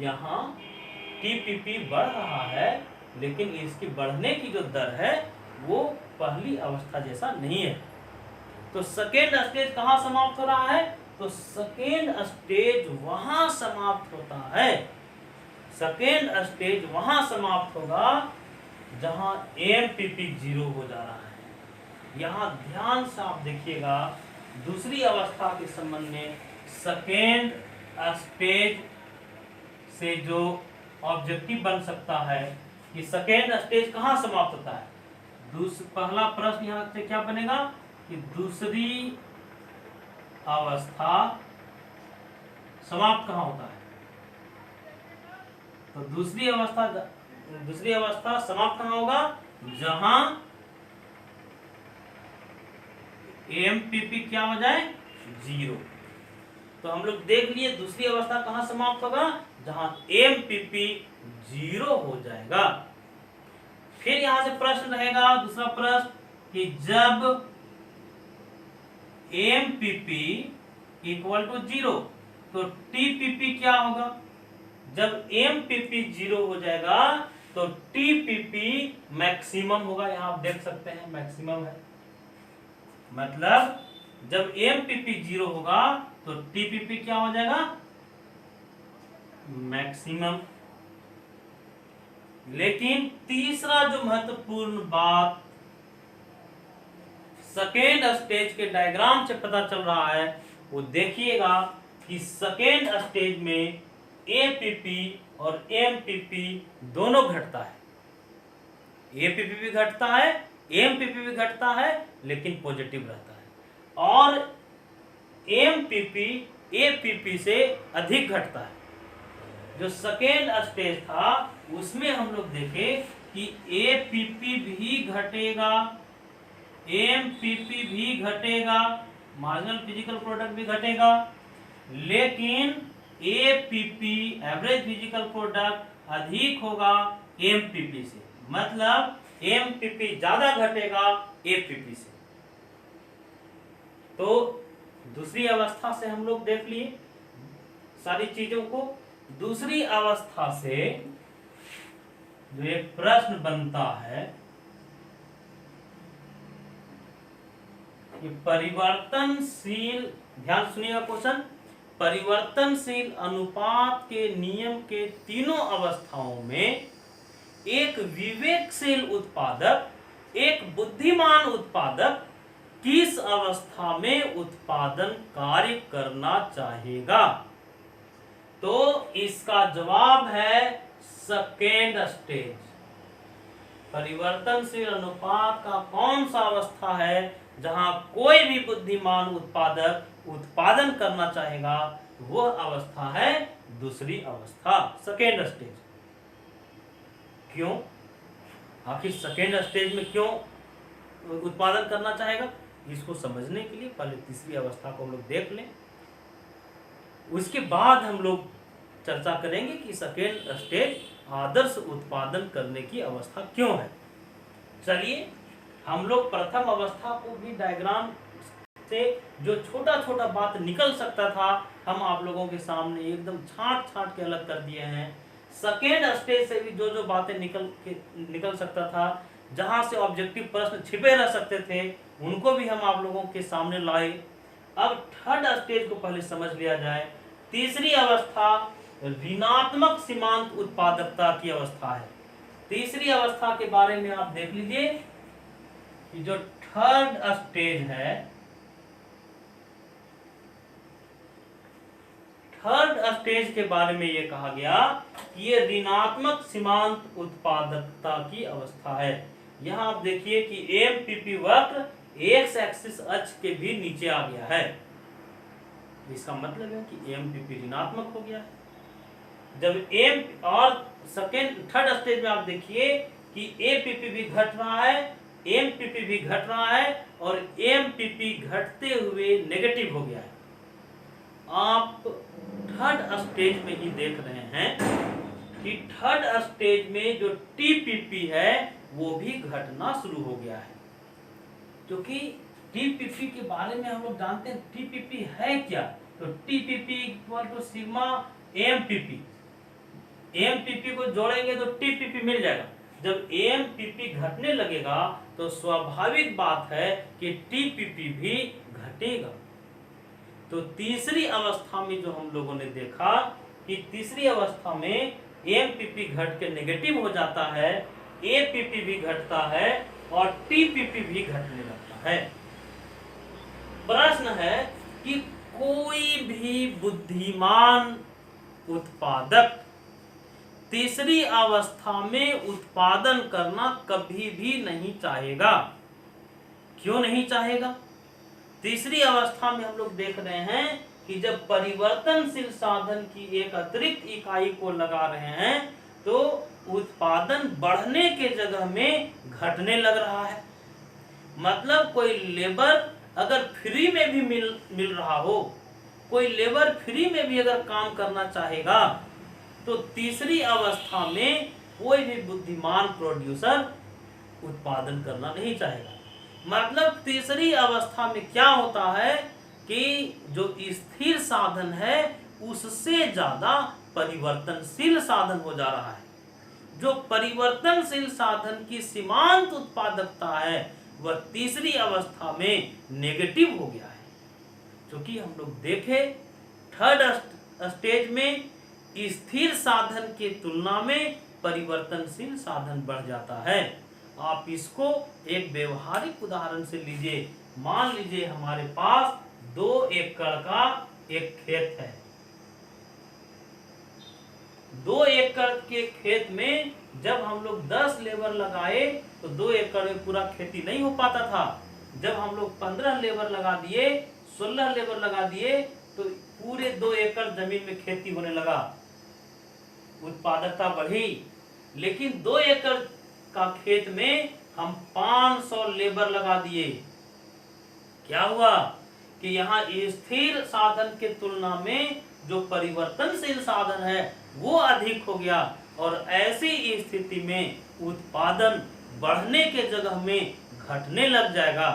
यहाँ टीपीपी बढ़ रहा है, लेकिन इसकी बढ़ने की जो दर है वो पहली अवस्था जैसा नहीं है। तो सेकेंड स्टेज कहाँ समाप्त हो रहा है? तो सेकेंड स्टेज वहां समाप्त होता है, सेकेंड स्टेज वहां समाप्त होगा जहां एमपीपी 0 हो जा रहा है। यहां ध्यान से आप देखिएगा, दूसरी अवस्था के संबंध में सेकेंड स्टेज से जो ऑब्जेक्टिव बन सकता है कि सेकेंड स्टेज कहां समाप्त होता है। पहला प्रश्न यहां से क्या बनेगा कि दूसरी अवस्था समाप्त कहां होता है। तो दूसरी अवस्था समाप्त कहां होगा? जहां एमपीपी क्या हो जाए? 0। तो हम लोग देख लिए दूसरी अवस्था कहां समाप्त होगा? जहां एमपीपी 0 हो जाएगा। फिर यहां से प्रश्न रहेगा, दूसरा प्रश्न कि जब एमपीपी इक्वल टू 0 तो टीपीपी क्या होगा? जब एमपीपी 0 हो जाएगा तो टीपीपी मैक्सिमम होगा। यहां आप देख सकते हैं मैक्सिमम है, मतलब जब एमपीपी 0 होगा तो टीपीपी क्या हो जाएगा? मैक्सिमम। लेकिन तीसरा जो महत्वपूर्ण बात सेकेंड स्टेज के डायग्राम से पता चल रहा है वो देखिएगा कि सेकेंड स्टेज में एपीपी और एमपीपी दोनों घटता है। एपीपी भी घटता है, एमपीपी भी घटता है, लेकिन पॉजिटिव रहता है। और एमपीपी एपीपी से अधिक घटता है। जो सेकेंड स्टेज था उसमें हम लोग देखे कि एपीपी भी घटेगा, एमपीपी भी घटेगा, मार्जिनल फिजिकल प्रोडक्ट भी घटेगा, लेकिन एपीपी एवरेज फिजिकल प्रोडक्ट अधिक होगा एमपीपी से, मतलब एमपीपी ज्यादा घटेगा एपीपी से। तो दूसरी अवस्था से हम लोग देख लिए सारी चीजों को। दूसरी अवस्था से जो एक प्रश्न बनता है कि परिवर्तनशील, ध्यान सुनिएगा क्वेश्चन, परिवर्तनशील अनुपात के नियम के तीनों अवस्थाओं में एक विवेकशील उत्पादक एक बुद्धिमान उत्पादक किस अवस्था में उत्पादन कार्य करना चाहेगा? तो इसका जवाब है सेकेंड स्टेज। परिवर्तनशील अनुपात का कौन सा अवस्था है जहां कोई भी बुद्धिमान उत्पादक उत्पादन करना चाहेगा? वह अवस्था है दूसरी अवस्था, सेकेंड स्टेज। क्यों? आखिर सेकेंड स्टेज में क्यों उत्पादन करना चाहेगा? इसको समझने के लिए पहले तीसरी अवस्था को हम लोग देख लें, उसके बाद हम लोग चर्चा करेंगे कि सेकेंड स्टेज आदर्श उत्पादन करने की अवस्था क्यों है। चलिए हम लोग प्रथम अवस्था को भी डायग्राम से जो छोटा छोटा बात निकल सकता था हम आप लोगों के सामने एकदम छांट छांट के अलग कर दिए हैं। सेकेंड स्टेज से भी जो बातें निकल सकता था, जहां से ऑब्जेक्टिव प्रश्न छिपे रह सकते थे, उनको भी हम आप लोगों के सामने लाए। अब थर्ड स्टेज को पहले समझ लिया जाए। तीसरी अवस्था ऋणात्मक सीमांत उत्पादकता की अवस्था है। तीसरी अवस्था के बारे में आप देख लीजिए कि जो थर्ड स्टेज है, थर्ड स्टेज के बारे में ये कहा गया कि ये ऋणात्मक सीमांत उत्पादकता की अवस्था है। यहां आप देखिए कि एमपीपी वक्र एक्स एक्सिस अक्ष के भी नीचे आ गया है। इसका मतलब है कि एमपीपी ऋणात्मक हो गया है। जब एम और थर्ड स्टेज में आप देखिए कि एपीपी भी घट रहा है, एमपीपी भी घट रहा है और एमपीपी घटते हुए नेगेटिव हो गया है। आप थर्ड स्टेज में ही देख रहे हैं कि थर्ड स्टेज में जो टीपीपी है वो भी घटना शुरू हो गया है। क्योंकि टीपीपी के बारे में हम लोग जानते हैं टीपीपी है क्या। तो TPP equal to sigma MPP, MPP को जोड़ेंगे तो टीपीपी मिल जाएगा। जब एमपीपी घटने लगेगा तो स्वाभाविक बात है कि टीपीपी भी घटेगा। तो तीसरी अवस्था में जो हम लोगों ने देखा कि तीसरी अवस्था में एमपीपी घट के नेगेटिव हो जाता है, एपीपी भी घटता है और टीपीपी भी घटने लगता है। प्रश्न है कि कोई भी बुद्धिमान उत्पादक तीसरी अवस्था में उत्पादन करना कभी भी नहीं चाहेगा। क्यों नहीं चाहेगा? तीसरी अवस्था में हम लोग देख रहे हैं कि जब परिवर्तनशील साधन की एक अतिरिक्त इकाई को लगा रहे हैं तो उत्पादन बढ़ने के जगह में घटने लग रहा है। मतलब कोई लेबर अगर फ्री में भी मिल रहा हो, कोई लेबर फ्री में भी अगर काम करना चाहेगा तो तीसरी अवस्था में कोई भी बुद्धिमान प्रोड्यूसर उत्पादन करना नहीं चाहेगा। मतलब तीसरी अवस्था में क्या होता है कि जो स्थिर साधन है उससे ज्यादा परिवर्तनशील साधन हो जा रहा है। जो परिवर्तनशील साधन की सीमांत उत्पादकता है वह तीसरी अवस्था में नेगेटिव हो गया है। क्योंकि हम लोग देखें थर्ड स्टेज में स्थिर साधन के तुलना में परिवर्तनशील साधन बढ़ जाता है। आप इसको एक व्यवहारिक उदाहरण से लीजिए। मान लीजिए हमारे पास 2 एकड़ का एक खेत है। 2 एकड़ के खेत में जब हम लोग 10 लेबर लगाए तो 2 एकड़ में पूरा खेती नहीं हो पाता था। जब हम लोग 15 लेबर लगा दिए, 16 लेबर लगा दिए तो पूरे 2 एकड़ जमीन में खेती होने लगा, उत्पादकता बढ़ी। लेकिन 2 एकड़ का खेत में हम 500 लेबर लगा दिए। क्या हुआ कि यहाँ स्थिर साधन के तुलना में जो परिवर्तनशील साधन है वो अधिक हो गया और ऐसी स्थिति में उत्पादन बढ़ने के जगह में घटने लग जाएगा।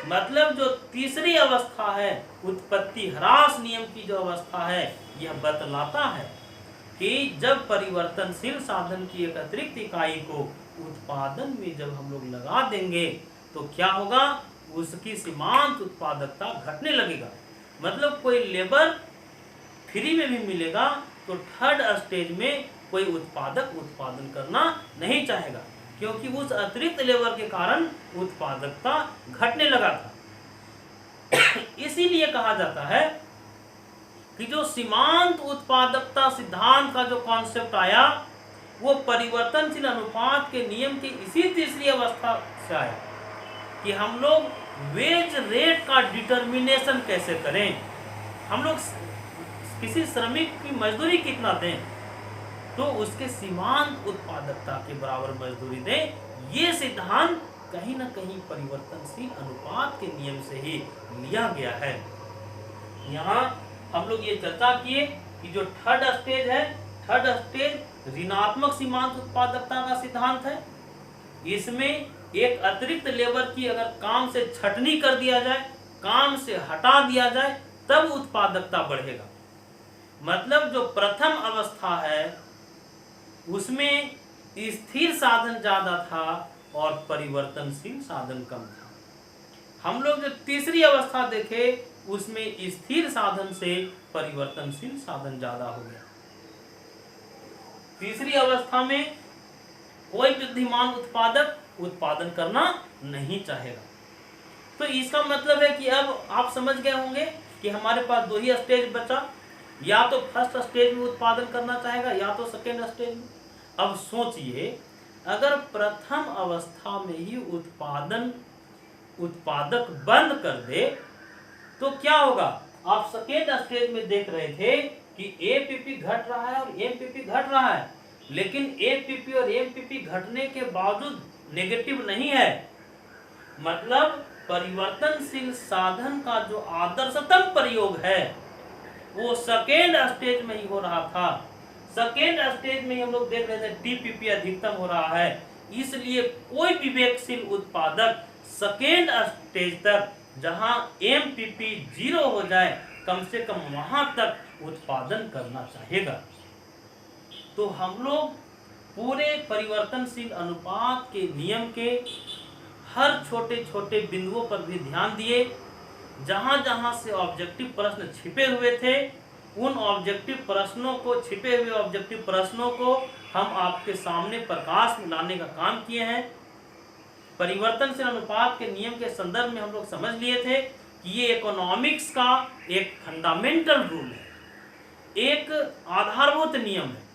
मतलब जो तीसरी अवस्था है, उत्पत्ति ह्रास नियम की जो अवस्था है, यह बतलाता है कि जब परिवर्तनशील साधन की एक अतिरिक्त इकाई को उत्पादन में जब हम लोग लगा देंगे तो क्या होगा, उसकी सीमांत उत्पादकता घटने लगेगा। मतलब कोई लेबर फ्री में भी मिलेगा तो थर्ड स्टेज में कोई उत्पादक उत्पादन करना नहीं चाहेगा। क्योंकि उस अतिरिक्त लेबर के कारण उत्पादकता घटने लगा था। इसीलिए कहा जाता है कि जो सीमांत उत्पादकता सिद्धांत का जो कॉन्सेप्ट आया वो परिवर्तनशील अनुपात के नियम की इसी तीसरी अवस्था से आया कि हम लोग वेज रेट का डिटर्मिनेशन कैसे करें, हम लोग किसी श्रमिक की मजदूरी कितना दें तो उसके सीमांत उत्पादकता के बराबर मजदूरी दें। ये सिद्धांत कहीं ना कहीं परिवर्तनशील अनुपात के नियम से ही लिया गया है। यहाँ हम लोग ये चर्चा किए कि जो थर्ड स्टेज है, थर्ड स्टेज ऋणात्मक सीमांत उत्पादकता का सिद्धांत है। इसमें एक अतिरिक्त लेबर की अगर काम से छटनी कर दिया जाए, काम से हटा दिया जाए, तब उत्पादकता बढ़ेगा। मतलब जो प्रथम अवस्था है उसमें स्थिर साधन ज्यादा था और परिवर्तनशील साधन कम था। हम लोग जो तीसरी अवस्था देखे उसमें स्थिर साधन से परिवर्तनशील साधन ज्यादा हो गया। तीसरी अवस्था में कोई बुद्धिमान उत्पादक उत्पादन करना नहीं चाहेगा। तो इसका मतलब है कि अब आप समझ गए होंगे कि हमारे पास दो ही स्टेज बचा, या तो फर्स्ट स्टेज में उत्पादन करना चाहेगा या तो सेकेंड स्टेज में। अब सोचिए अगर प्रथम अवस्था में ही उत्पादक बंद कर दे तो क्या होगा। आप सेकेंड स्टेज में देख रहे थे कि एपीपी घट रहा है और एमपीपी घट रहा है, लेकिन एपीपी और एमपीपी घटने के बावजूद नेगेटिव नहीं है। मतलब परिवर्तनशील साधन का जो आदर्शतम प्रयोग है वो सेकेंड स्टेज में ही हो रहा था। सेकेंड स्टेज में हम लोग देख रहे थे टीपीपी अधिकतम हो रहा है, इसलिए कोई विवेकशील उत्पादक सेकेंड स्टेज तक जहां एमपीपी 0 हो जाए कम से कम वहां तक उत्पादन करना चाहेगा। तो हम लोग पूरे परिवर्तनशील अनुपात के नियम के हर छोटे छोटे बिंदुओं पर भी ध्यान दिए। जहां जहां से ऑब्जेक्टिव प्रश्न छिपे हुए थे उन ऑब्जेक्टिव प्रश्नों को, छिपे हुए ऑब्जेक्टिव प्रश्नों को हम आपके सामने प्रकाश में लाने का काम किए हैं। परिवर्तनशील अनुपात के नियम के संदर्भ में हम लोग समझ लिए थे कि ये इकोनॉमिक्स का एक फंडामेंटल रूल है, एक आधारभूत नियम है।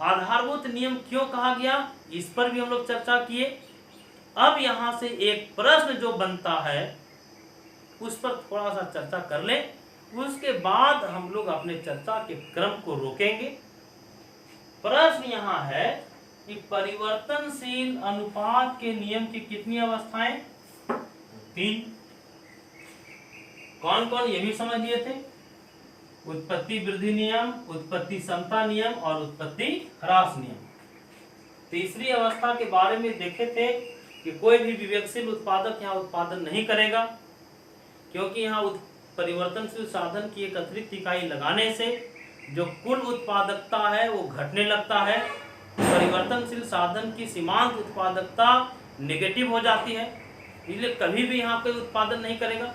आधारभूत नियम क्यों कहा गया इस पर भी हम लोग चर्चा किए। अब यहाँ से एक प्रश्न जो बनता है उस पर थोड़ा सा चर्चा कर लें, उसके बाद हम लोग अपने चर्चा के क्रम को रोकेंगे। प्रश्न यहाँ है कि परिवर्तनशील अनुपात के नियम की कितनी अवस्थाएं? 3। कौन कौन ये भी समझ लिए थे? उत्पत्ति वृद्धि नियम, उत्पत्ति समता नियम और उत्पत्ति ह्रास नियम। तीसरी अवस्था के बारे में देखे थे कि कोई भी विवेकशील उत्पादक यहाँ उत्पादन नहीं करेगा, क्योंकि यहाँ परिवर्तनशील साधन की एक अतिरिक्त इकाई लगाने से जो कुल उत्पादकता है वो घटने लगता है। परिवर्तनशील साधन की सीमांत उत्पादकता नेगेटिव हो जाती है, इसलिए कभी भी यहाँ कोई उत्पादन नहीं करेगा।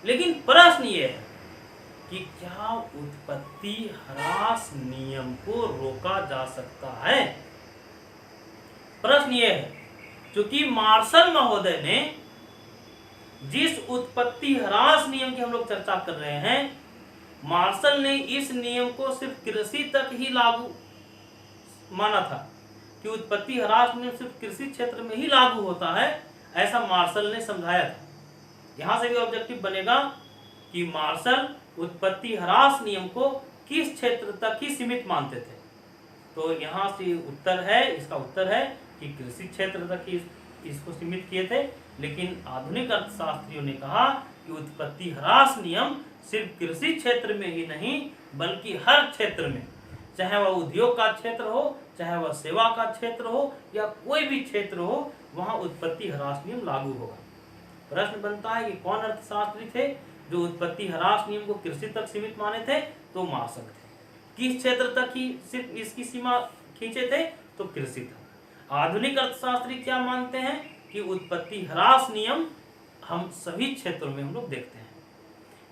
लेकिन प्रश्न ये है कि क्या उत्पत्ति ह्रास नियम को रोका जा सकता है? प्रश्न ये है, क्योंकि मार्शल महोदय ने जिस उत्पत्ति ह्रास नियम की हम लोग चर्चा कर रहे हैं, मार्शल ने इस नियम को सिर्फ कृषि तक ही लागू माना था कि उत्पत्ति ह्रास नियम सिर्फ कृषि क्षेत्र में ही लागू होता है, ऐसा मार्शल ने समझाया था। यहां से भी ऑब्जेक्टिव बनेगा कि मार्शल उत्पत्ति ह्रास नियम को किस क्षेत्र तक ही सीमित मानते थे। तो यहाँ से उत्तर है, इसका उत्तर है कि कृषि क्षेत्र तक ही इसको सीमित किए थे। लेकिन आधुनिक अर्थशास्त्रियों ने कहा कि उत्पत्ति ह्रास नियम सिर्फ कृषि क्षेत्र में ही नहीं बल्कि हर क्षेत्र में, चाहे वह उद्योग का क्षेत्र हो, चाहे वह सेवा का क्षेत्र हो या कोई भी क्षेत्र हो, वहां उत्पत्ति ह्रास नियम लागू होगा। प्रश्न बनता है कि कौन अर्थशास्त्री थे जो उत्पत्ति ह्रास नियम को कृषि तक सीमित माने थे? तो मार्शल थे। किस क्षेत्र तक ही सिर्फ इसकी सीमा खींचे थे? तो कृषि था। आधुनिक अर्थशास्त्री क्या मानते हैं कि उत्पत्ति ह्रास नियम हम सभी क्षेत्रों में हम लोग देखते हैं।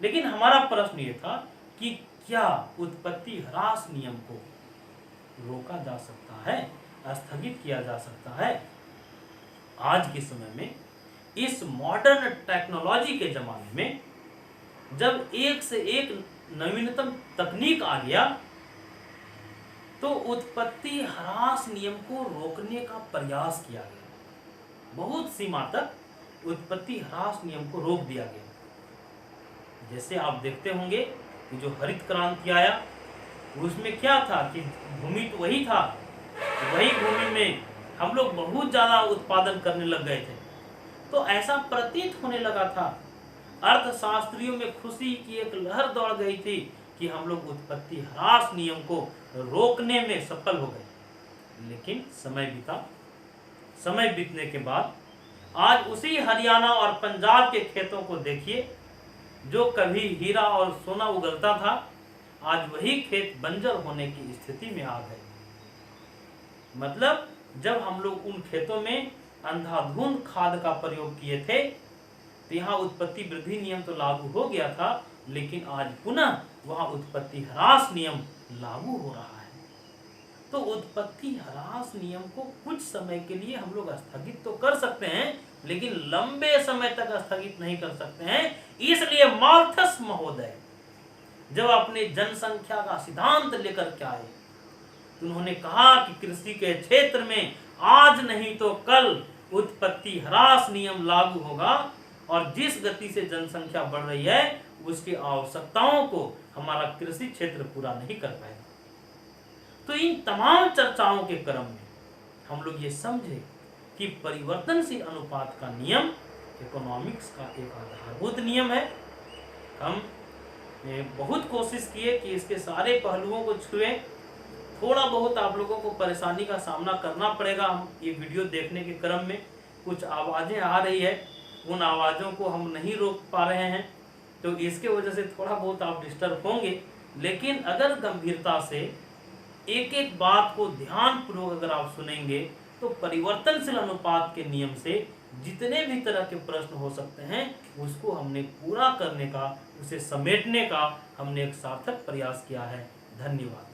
लेकिन हमारा प्रश्न ये था कि क्या उत्पत्ति ह्रास नियम को रोका जा सकता है, स्थगित किया जा सकता है? आज के समय में इस मॉडर्न टेक्नोलॉजी के ज़माने में जब एक से एक नवीनतम तकनीक आ गया तो उत्पत्ति ह्रास नियम को रोकने का प्रयास किया गया। बहुत सीमा तक उत्पत्ति ह्रास नियम को रोक दिया गया। जैसे आप देखते होंगे कि जो हरित क्रांति आया उसमें क्या था कि भूमि तो वही था, वही भूमि में हम लोग बहुत ज़्यादा उत्पादन करने लग गए थे। तो ऐसा प्रतीत होने लगा था, अर्थशास्त्रियों में खुशी की एक लहर दौड़ गई थी कि हम लोग उत्पत्ति ह्रास नियम को रोकने में सफल हो गए। लेकिन समय बीता, समय बीतने के बाद आज उसी हरियाणा और पंजाब के खेतों को देखिए, जो कभी हीरा और सोना उगलता था, आज वही खेत बंजर होने की स्थिति में आ गए। मतलब जब हम लोग उन खेतों में अंधाधुंध खाद का प्रयोग किए थे तो यहाँ उत्पत्ति वृद्धि नियम तो लागू हो गया था, लेकिन आज पुनः वहाँ उत्पत्ति ह्रास नियम लागू हो रहा है। तो उत्पत्ति ह्रास नियम को कुछ समय के लिए हम लोग स्थगित तो कर सकते हैं, लेकिन लंबे समय तक स्थगित नहीं कर सकते हैं। इसलिए माल्थस महोदय जब अपने जनसंख्या का सिद्धांत लेकर के आए तो उन्होंने कहा कि कृषि के क्षेत्र में आज नहीं तो कल उत्पत्ति ह्रास नियम लागू होगा और जिस गति से जनसंख्या बढ़ रही है उसकी आवश्यकताओं को हमारा कृषि क्षेत्र पूरा नहीं कर पाएगा। तो इन तमाम चर्चाओं के क्रम में हम लोग ये समझे कि परिवर्तनशील अनुपात का नियम इकोनॉमिक्स का एक आधारभूत नियम है। हम बहुत कोशिश किए कि इसके सारे पहलुओं को छुएं। थोड़ा बहुत आप लोगों को परेशानी का सामना करना पड़ेगा। हम ये वीडियो देखने के क्रम में कुछ आवाज़ें आ रही है, उन आवाज़ों को हम नहीं रोक पा रहे हैं, तो इसके वजह से थोड़ा बहुत आप डिस्टर्ब होंगे। लेकिन अगर गंभीरता से एक एक बात को ध्यानपूर्वक अगर आप सुनेंगे तो परिवर्तनशील अनुपात के नियम से जितने भी तरह के प्रश्न हो सकते हैं उसको हमने पूरा करने का, उसे समेटने का हमने एक सार्थक प्रयास किया है। धन्यवाद।